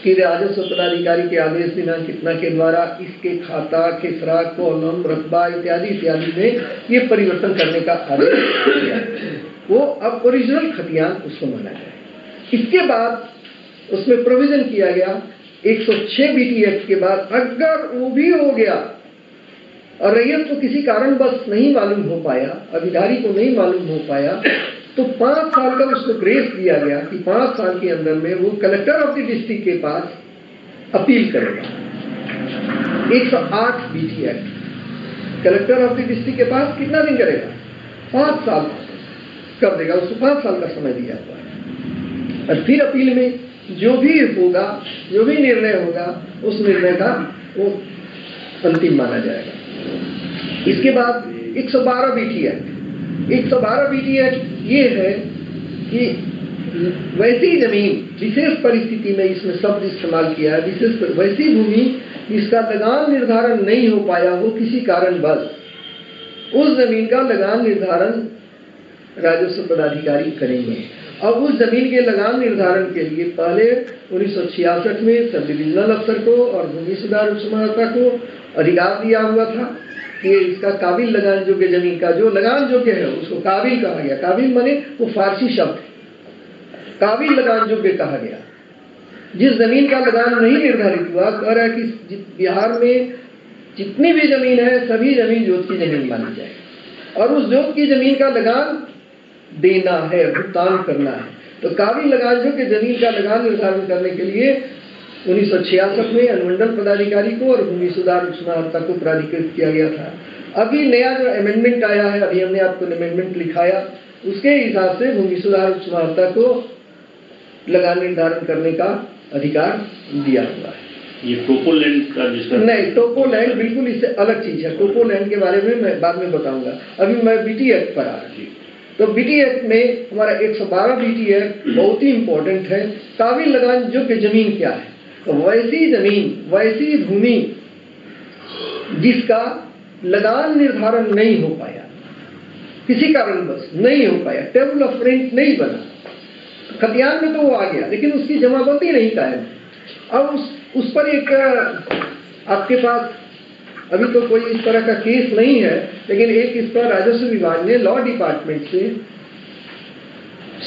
कि राजस्व पदाधिकारी के आदेश दिनांक कितना के द्वारा इसके खाता, खेसरा, कॉलम, रकबा इत्यादि इत्यादि में ये परिवर्तन करने का आदेश दिया। वो अब ओरिजिनल खतियान उसको माना जाए। इसके बाद उसमें प्रोविजन किया गया 106 बीटी एक्ट के बाद अगर वो भी हो गया और रैयत को किसी कारणवश नहीं मालूम हो पाया, अधिकारी को नहीं मालूम हो पाया, तो 5 साल का उसको ग्रेस दिया गया कि 5 साल के अंदर में वो कलेक्टर ऑफ द डिस्ट्रिक्ट के पास अपील करेगा। 108 BT act collector of the district के पास कितना दिन करेगा? 5 साल कर देगा, उसको 5 साल का समय दिया हुआ है। और फिर अपील में जो भी होगा, जो भी निर्णय होगा, उस निर्णय का वो अंतिम माना जाएगा। इसके बाद 112 बीटी एक्ट 112 बीटी एक्ट ये है कि वैसी जमीन, विशेष परिस्थिति में इसमें शब्द इस्तेमाल किया है, विशेष वैसी भूमि जिसका लगान निर्धारण नहीं हो पाया हो किसी कारणवश, उस जमीन का लगान निर्धारण राजस्व पदाधिकारी करेंगे। अब उस जमीन के लगान निर्धारण के लिए पहले 1966 में सब डिविजनल अफसर को और भूमि सुधार उपसमाहर्ता को अधिकार दिया हुआ था कि इसका काबिल लगान योग्य जमीन का जो लगान योग्य है उसको काबिल कहा गया। काबिल माने वो फारसी शब्द है, काबिल लगान योग्य कहा गया। जिस जमीन का लगान नहीं निर्धारित हुआ, कह रहा है कि बिहार में जितनी भी जमीन है सभी जमीन जोत की जमीन मानी जाए और उस जोत की जमीन का लगान देना है, भुगतान करना है। तो काबिल लगान योग्य जमीन का लगान निर्धारण करने के लिए 1966 में अनुमंडल पदाधिकारी को और भूमि सुधार उपसमाहर्ता को प्राधिकृत किया गया था। अभी नया जो अमेंडमेंट आया है, अभी हमने आपको अमेंडमेंट लिखाया, उसके हिसाब से भूमि सुधार उपसमाहर्ता को लगान निर्धारण करने का अधिकार दिया हुआ है। ये टोपोलैंड का नहीं, टोपोलैंड बिल्कुल इससे अलग चीज है। टोपोलैंड के बारे में मैं बाद में बताऊंगा, अभी मैं बीटी एक्ट पर आ रहा हूँ। तो बीटी एक्ट में हमारा 112 बीटी एक्ट बहुत ही इंपॉर्टेंट है। काबिल लगान योग्य जमीन क्या है? तो वैसी जमीन, वैसी भूमि जिसका लगान निर्धारण नहीं हो पाया, किसी कारणवश नहीं हो पाया, टेबल ऑफ रेंट नहीं बना, खतियान में तो वो आ गया लेकिन उसकी जमाबंदी नहीं कायम। अब उस पर एक आपके पास अभी तो कोई इस तरह का केस नहीं है, लेकिन एक इस पर राजस्व विभाग ने लॉ डिपार्टमेंट से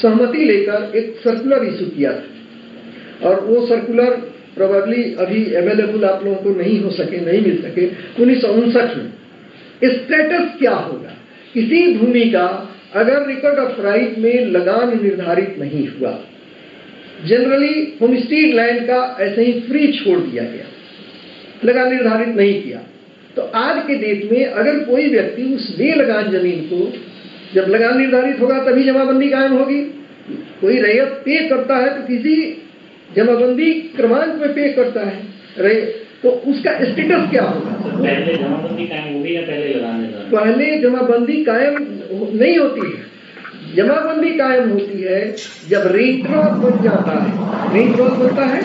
सहमति लेकर एक सर्कुलर इशू किया था और वो सर्कुलर प्रोबेबली अभी अवेलेबल आप लोगों को नहीं मिल सके। 1959 में स्टेटस क्या होगा किसी भूमि का अगर रिकॉर्ड ऑफ राइट में लगान निर्धारित नहीं हुआ? जनरली होमस्टीड लैंड का ऐसे ही फ्री छोड़ दिया गया, लगान निर्धारित नहीं किया। तो आज के डेट में अगर कोई व्यक्ति उस बेलगान जमीन को, जब लगान निर्धारित होगा तभी जमाबंदी कायम होगी। कोई रैयत पे करता है तो किसी जमाबंदी क्रमांक में पे करता है, तो उसका स्टेटस क्या होगा? पहले जमाबंदी कायम होगी या पहले लगान निर्धारण? पहले जमाबंदी कायम नहीं होती है। जमाबंदी कायम होती है जब रेंटरोल बन जाता है। रेंटरोल बनता है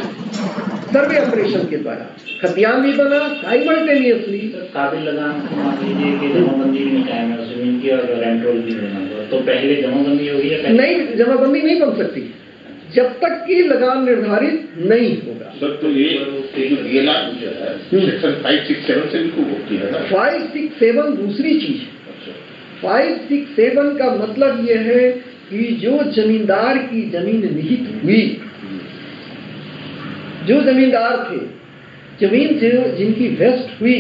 सर्वे ऑपरेशन के द्वारा, खतियान भी बना साइमल्टेनियसली। काबिल लगान मान लीजिए कि जमाबंदी भी नहीं कायम है जमीन की और रेंटरोल भी बना हुआ, तो पहले जमाबंदी होगी या पहले? नहीं, जमाबंदी नहीं बन सकती जब तक कि लगान निर्धारित नहीं होगा। सर तो ये सेक्शन 567 से भी खूब होती है ना? 567 दूसरी चीज है। 567 का मतलब ये है कि जो जमींदार की जमीन निहित हुई, जो जमींदार थे, जमीन जो जिनकी वेस्ट हुई,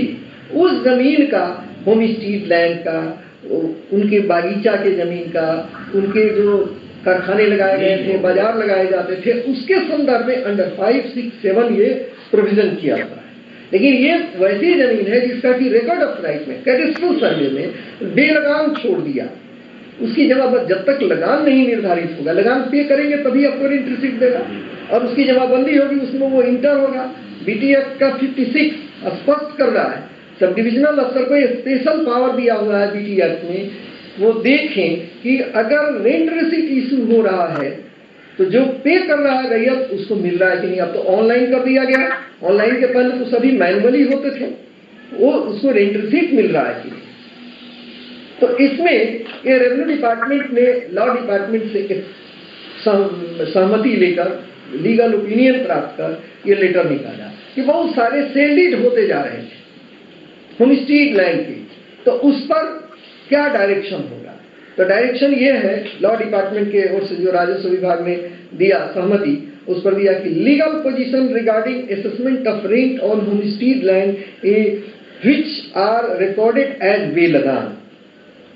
उस जमीन का होमस्टीड लैंड का उनके बागीचा के ज़मीन का, उनके जो कारखाने लगाए गए थे, बाजार लगाए जाते थे, उसके संदर्भ में अंडर 5, 6, 7 ये प्रोविजन किया हुआ है। लेकिन ये वैसी जमीन है जिसका कि रिकॉर्ड ऑफ राइट में कैडेस्ट्रल सर्वे में बेलगाम छोड़ दिया, उसकी जमाबंदी जब तक लगान नहीं निर्धारित होगा, लगान पे करेंगे तभी आपको रेंट रिसीट देगा, और उसकी जमाबंदी होगी, उसमें वो इंटर होगा। बीटी एक्ट का 56 स्पष्ट कर रहा है, सब डिविजनल अफसर को स्पेशल पावर दिया हुआ है बीटी एक्ट में, वो देखें कि अगर रेंट रिसीट इशू हो रहा है तो जो पे कर रहा है रैयत उसको मिल रहा है कि नहीं। अब तो ऑनलाइन कर दिया गया, ऑनलाइन के पहले तो सभी मैनुअली होते थे, वो उसको रेंट रिसीट मिल रहा है कि नहीं। तो इसमें ये रेवेन्यू डिपार्टमेंट ने लॉ डिपार्टमेंट से एक सहमति लेकर, लीगल ओपिनियन प्राप्त कर ये लेटर निकाला कि बहुत सारे सेल्डीड होते जा रहे थे होमस्टीड लैंड के, तो उस पर क्या डायरेक्शन होगा। तो डायरेक्शन ये है, लॉ डिपार्टमेंट के ओर से जो राजस्व विभाग ने दिया सहमति, उस पर दिया कि legal position regarding assessment of rent on homestead land which are recorded as way lagan,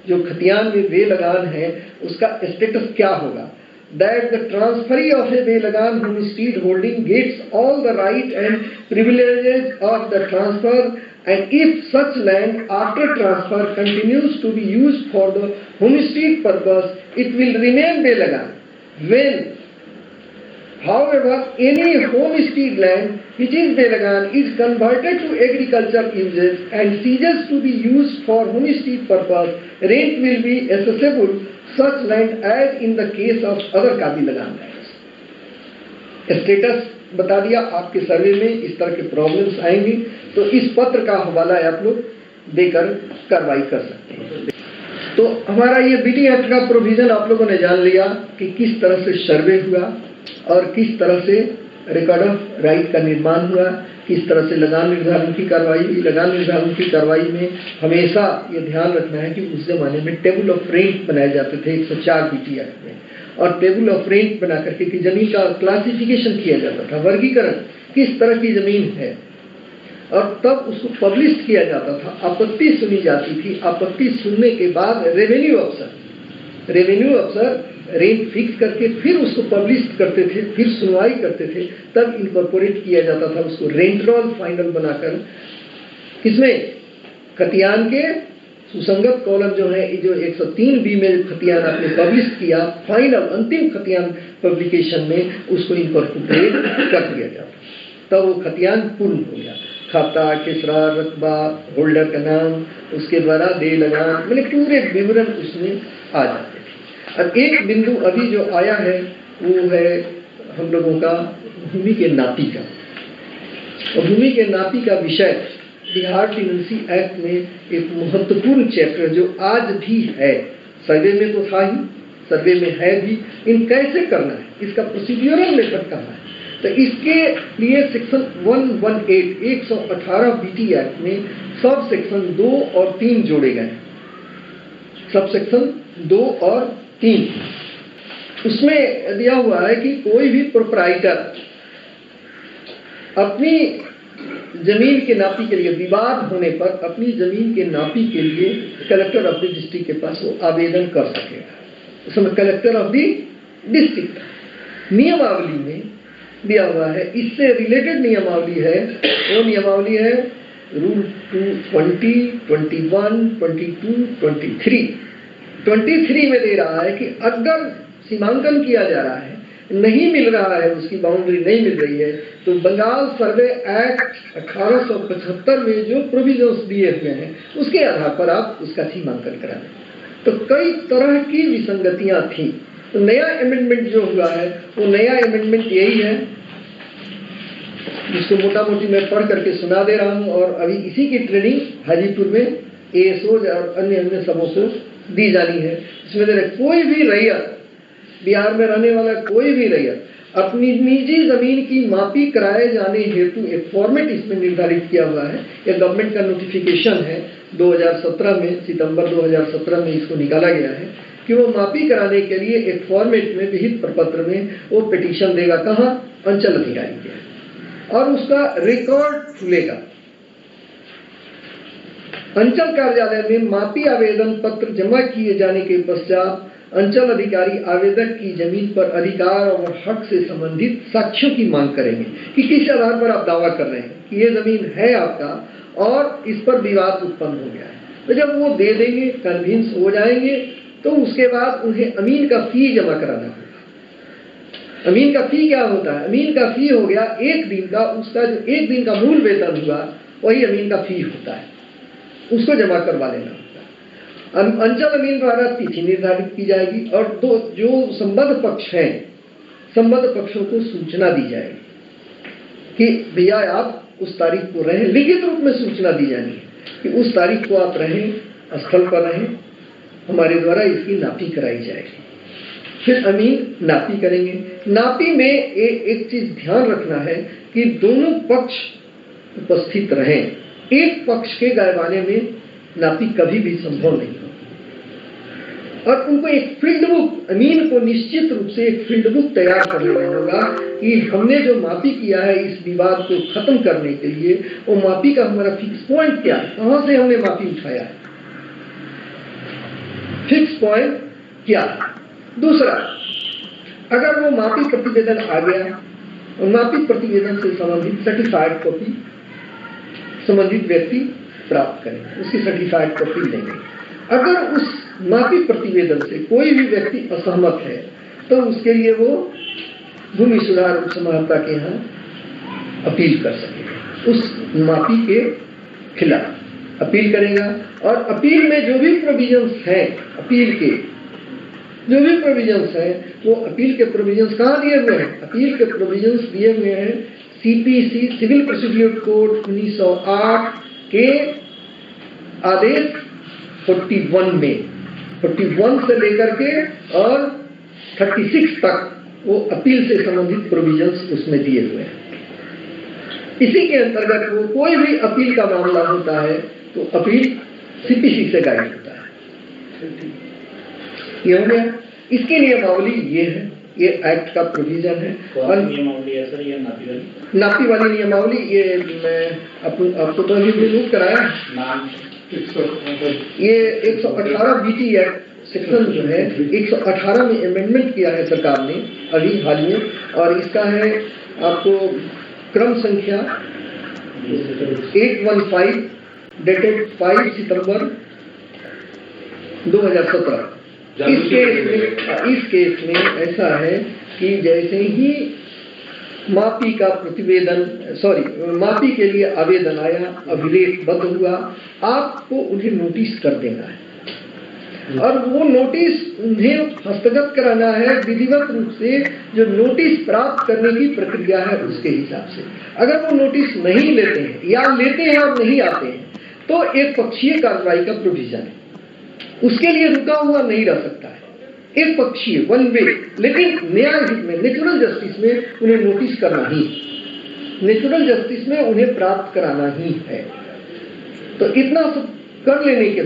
जो खतियान में वे लगान है उसका स्टेटस क्या होगा। That the transferee of a वे लगान homestead holding gets all the right and privileges of the transfer, and if such land after transfer continues to be used for the homestead purpose, it will remain वे लगान. When, however, any homestead land which is वे लगान is converted to agricultural uses and ceases to be used for homestead purpose, rent will be assessable such land as in the case of other काबी लगान lands. Status बता दिया, आपके सर्वे में इस तरह के problems आएंगी तो इस पत्र का हवाला आप लोग देकर कार्रवाई कर सकते हैं। तो हमारा ये बीटी एक्ट का प्रोविजन आप लोगों ने जान लिया कि किस तरह से सर्वे हुआ और किस तरह से रिकॉर्ड ऑफ राइट का निर्माण हुआ, किस तरह से लगान निर्धारण की कार्रवाई हुई। लगान निर्धारण की कार्रवाई में हमेशा ये ध्यान रखना है कि उस जमाने में टेबल ऑफ रेंट बनाए जाते थे 104 बीटी एक्ट में, और टेबल ऑफ रेंट बना करके कि जमीन का क्लासिफिकेशन किया जाता था, वर्गीकरण किस तरह की जमीन है, और तब उसको पब्लिश किया जाता था। आपत्ति सुनी जाती थी, आपत्ति सुनने के बाद रेवेन्यू अफसर रेंट फिक्स करके फिर उसको पब्लिश करते थे, फिर सुनवाई करते थे, तब इनकॉर्पोरेट किया जाता था उसको रेंट रोल फाइनल बनाकर। किसमें? खतियान के सुसंगत कॉलम जो है, जो 103B में खतियान आपने पब्लिश किया, फाइनल अंतिम खतियान पब्लिकेशन में उसको इनकॉर्पोरेट कर दिया जाता, तब वो खतियान पूर्ण हो गया। खाता, किसरा, रकबा, होल्डर का नाम, उसके द्वारा दे लगान, मतलब पूरे विवरण उसमें आ जाते थे। अब एक बिंदु अभी जो आया है वो है हम लोगों का भूमि के नापी का, और भूमि के नापी का विषय बिहार टेनेंसी एक्ट में एक महत्वपूर्ण चैप्टर जो आज भी है, सर्वे में तो था ही, सर्वे में है भी, इन कैसे करना है, इसका प्रोसीड्यूरल मेथड कहाँ है। तो इसके लिए सेक्शन 118 बीटी एक्ट में सब सेक्शन 2 और 3 जोड़े गए, सब सेक्शन 2 और 3। उसमें दिया हुआ है कि कोई भी प्रोप्राइटर अपनी जमीन के नापी के लिए, विवाद होने पर अपनी जमीन के नापी के लिए कलेक्टर ऑफ द डिस्ट्रिक्ट के पास वो आवेदन कर सकेगा। उसमें कलेक्टर ऑफ द डिस्ट्रिक्ट नियमावली में दिया हुआ है, इससे रिलेटेड नियमावली है, वो नियमावली है रूल 220, 21, 22, 23। 23 में दे रहा है कि अगर सीमांकन किया जा रहा है, नहीं मिल रहा है, उसकी बाउंड्री नहीं मिल रही है, तो बंगाल सर्वे एक्ट 1875 में जो प्रोविजंस दिए हुए हैं उसके आधार पर आप उसका सीमांकन कराएं। तो कई तरह की विसंगतियां थी, तो नया अमेंडमेंट जो हुआ है वो नया अमेंडमेंट यही है, जिसको मोटा मोटी मैं पढ़ करके सुना दे रहा हूँ, और अभी इसी की ट्रेनिंग हाजीपुर में एएसओ और अन्य सबों को दी जानी है। इसमें कोई भी रैयत, बिहार में रहने वाला कोई भी रैयत अपनी निजी जमीन की मापी कराए जाने हेतु एक फॉर्मेट इसमें निर्धारित किया हुआ है। यह गवर्नमेंट का नोटिफिकेशन है, 2017 में, सितंबर 2017 में इसको निकाला गया है कि वो मापी कराने के लिए एक फॉर्मेट में विहित प्रपत्र में वो पिटीशन देगा, कहाँ? अंचल अधिकारी के, और उसका रिकॉर्ड खुलेगा। अंचल कार्यालय में मापी आवेदन पत्र जमा किए जाने के पश्चात अंचल अधिकारी आवेदक की जमीन पर अधिकार और हक से संबंधित साक्ष्यों की मांग करेंगे कि किस आधार पर आप दावा कर रहे हैं कि ये जमीन है आपका और इस पर विवाद उत्पन्न हो गया है। तो जब वो दे देंगे, कन्विंस हो जाएंगे, तो उसके बाद उन्हें अमीन का फी जमा कराना होगा। अमीन का फी क्या होता है? अमीन का फी हो गया एक दिन का, उसका जो एक दिन का मूल वेतन हुआ वही अमीन का फी होता है, उसको जमा करवा लेना होता है। अंचल अमीन द्वारा तिथि निर्धारित की जाएगी और जो संबद्ध पक्ष हैं, संबद्ध पक्षों को सूचना दी जाएगी कि भैया आप उस तारीख को रहें, लिखित रूप में सूचना दी जानी है कि उस तारीख को आप रहें, स्थल पर रहें, हमारे द्वारा इसकी नापी कराई जाएगी। फिर अमीन नापी करेंगे। नापी में एक चीज ध्यान रखना है कि दोनों पक्ष उपस्थित रहें। एक पक्ष के गायबाने में नापी कभी भी संभव नहीं हो। और उनको एक फील्ड बुक, अमीन को निश्चित रूप से एक फील्ड बुक तैयार कर लेना होगा कि हमने जो मापी किया है इस विवाद को खत्म करने के लिए, वो मापी का हमारा फिक्स पॉइंट क्या है, कहां से हमने मापी उठाया है, फिक्स पॉइंट क्या है। दूसरा, अगर वो मापी प्रतिवेदन आ गया और मापी प्रतिवेदन से संबंधित सर्टिफाइड कॉपी संबंधित व्यक्ति प्राप्त करें, उसकी सर्टिफाइड कॉपी लेंगे। अगर उस मापी प्रतिवेदन से कोई भी व्यक्ति असहमत है तो उसके लिए वो भूमि सुधार उपसमाहर्ता के यहाँ अपील कर सकेगा, उस मापी के खिलाफ अपील करेगा। और अपील में जो भी प्रोविजंस हैं, अपील के जो भी प्रोविजंस हैं, वो अपील के प्रोविजंस कहाँ दिए हुए हैं? अपील के प्रोविजंस दिए हुए हैं सीपीसी सिविल प्रोसीड्यूर कोड 1908 के आदेश 41 में, 41 से लेकर के और 36 तक वो अपील से संबंधित प्रोविजंस उसमें दिए हुए हैं। इसी के अंतर्गत वो कोई भी अपील का मामला होता है तो अपील सीपीसी से गाइड होता है। ये हो गया। इसकी नियमावली ये है, ये एक्ट का प्रोविजन है। और नियमावली है सर, ये नापी वाली नियमावली, ये मैं आपको तो अभी नोट कराया नाम ये 118 बीटी एक्ट सेक्शन जो है 118 में अमेंडमेंट किया है सरकार ने अभी हाल में, और इसका है आपको क्रम संख्या 815 डेटेड 5 सितंबर 2017। इस केस में ऐसा है कि जैसे ही मापी का प्रतिवेदन मापी के लिए आवेदन आया, अभिलेखबद्ध हुआ, आपको उन्हें नोटिस कर देना है और वो नोटिस उन्हें हस्तगत कराना है विधिवत रूप से। जो नोटिस प्राप्त करने की प्रक्रिया है उसके हिसाब से। अगर वो नोटिस नहीं लेते हैं या लेते हैं और नहीं आते हैं तो एक पक्षीय कार्रवाई का प्रोविजन है, उसके लिए रुका हुआ नहीं रह सकता है, एक पक्षीय वन वे। लेकिन न्याय हित में, नेचुरल जस्टिस में उन्हें नोटिस करना ही, नेचुरल जस्टिस में उन्हें प्राप्त कराना ही है। तो इतना सब कर लेने के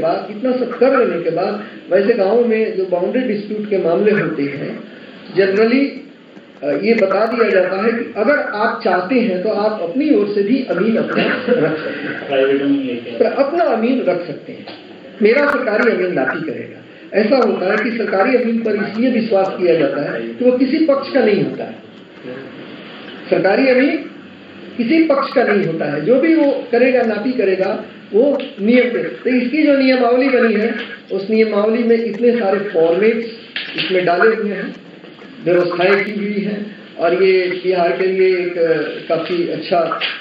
बाद वैसे गांव में जो बाउंड्री डिस्प्यूट के मामले होते हैं, जनरली ये बता दिया जाता है कि अगर आप चाहते हैं तो आप अपनी ओर से भी अमीन अपना रख सकते हैं, अपना अमीन रख सकते हैं। मेरा सरकारी अमीन नापी करेगा। ऐसा होता है कि सरकारी अमीन पर इसलिए विश्वास किया जाता है कि वो किसी पक्ष का नहीं होता है। सरकारी अमीन किसी पक्ष का नहीं होता है, जो भी वो करेगा, नापी करेगा, वो नियम पे। तो इसकी जो नियमावली बनी है, उस नियमावली में इतने सारे फॉर्मेट्स इसमें डाले हुए हैं, व्यवस्थाएं की हुई हैं। और ये बिहार के लिए एक काफ़ी अच्छा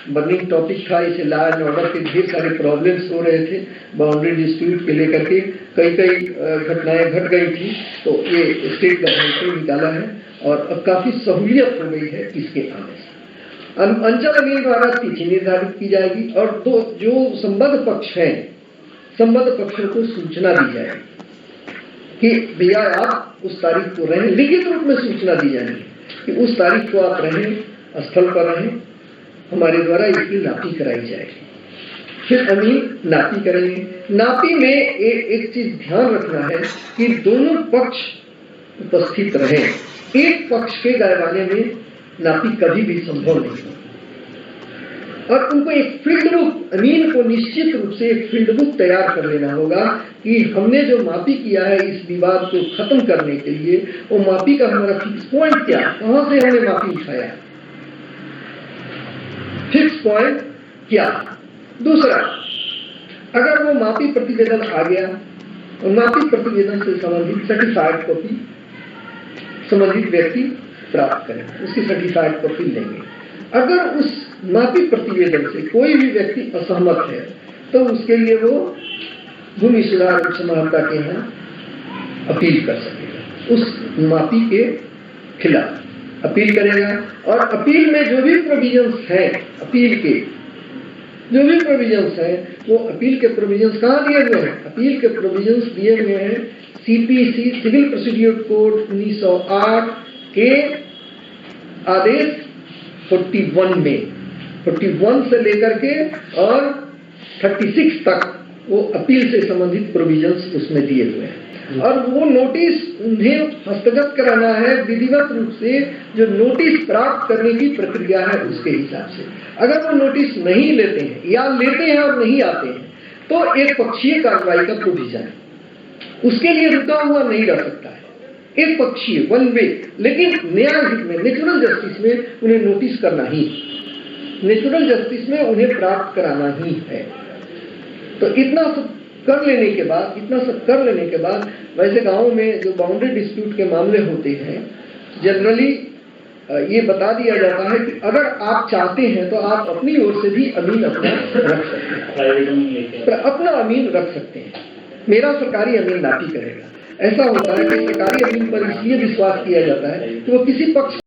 बर्निंग टॉपिक था। इसे लॉ एंड ऑर्डर के ढेर सारे प्रॉब्लम्स हो रहे थे बाउंड्री डिस्प्यूट के लेकर के, कई घटनाएं घट गई थी, तो ये स्टेट गवर्नमेंट ने निकाला है और अब काफ़ी सहूलियत हो गई है इसके आने से। अंचल अमीन द्वारा तिथि निर्धारित की जाएगी और जो संबद्ध पक्ष हैं, संबद्ध पक्षों को सूचना दी जाएगी कि भैया आप उस तारीख को रहें, लिखित रूप में सूचना दी जाएगी कि उस तारीख को आप रहें, स्थल पर रहें, हमारे द्वारा इसकी नापी कराई जाएगी। फिर अमीन नापी करेंगे। नापी में एक चीज ध्यान रखना है कि दोनों पक्ष उपस्थित रहें। एक पक्ष के गायबाने में नापी कभी भी संभव नहीं हो। और उनको एक फील्ड बुक, अमीन को निश्चित रूप से एक फील्ड बुक तैयार कर लेना होगा कि हमने जो मापी किया है इस विवाद को खत्म करने के लिए, वो मापी का हमारा फिक्स पॉइंट क्या, कहां से हमने मापी उठाया, फिक्स पॉइंट क्या। दूसरा, अगर वो मापी प्रतिवेदन आ गया और मापी प्रतिवेदन से संबंधित सर्टिफाइड कॉपी संबंधित व्यक्ति प्राप्त करें, उसकी सर्टिफाइड कॉपी लेंगे। अगर उस मापी प्रतिवेदन से कोई भी व्यक्ति असहमत है तो उसके लिए वो भूमि सुधार उच्च न्यायालय के यहाँ अपील कर सकेगा, उस मापी के खिलाफ अपील करेगा। और अपील में जो भी प्रोविजंस हैं, अपील के जो भी प्रोविजंस हैं, वो अपील के प्रोविजंस कहाँ दिए हुए हैं, अपील के प्रोविजंस दिए हुए हैं सीपीसी सिविल प्रोसीड्यूर कोड 1908 के आदेश 41 में, 41 से लेकर के और 36 तक वो अपील से संबंधित प्रोविजंस उसमें दिए हुए हैं। और वो नोटिस उन्हें हस्तगत कराना है विधिवत रूप से, जो नोटिस प्राप्त करने की प्रक्रिया है उसके हिसाब से। अगर वो नोटिस नहीं लेते हैं या लेते हैं और नहीं आते हैं तो एक पक्षीय कार्रवाई का प्रोविजन है, उसके लिए रुका हुआ नहीं रह सकता है, एक पक्षीय वन वे। लेकिन न्यायिक में, नेचुरल जस्टिस में उन्हें नोटिस करना ही, नेचुरल जस्टिस में उन्हें प्राप्त कराना ही है। तो इतना सब कर लेने के बाद वैसे गांव में जो बाउंड्री डिस्प्यूट के मामले होते हैं, जनरली ये बता दिया जाता है कि अगर आप चाहते हैं तो आप अपनी ओर से भी अमीन अपना रख सकते हैं, अपना अमीन रख सकते हैं, मेरा सरकारी अमीन नापी करेगा। ऐसा होता है कि सरकारी अमीन पर इसलिए विश्वास किया जाता है कि वो किसी पक्ष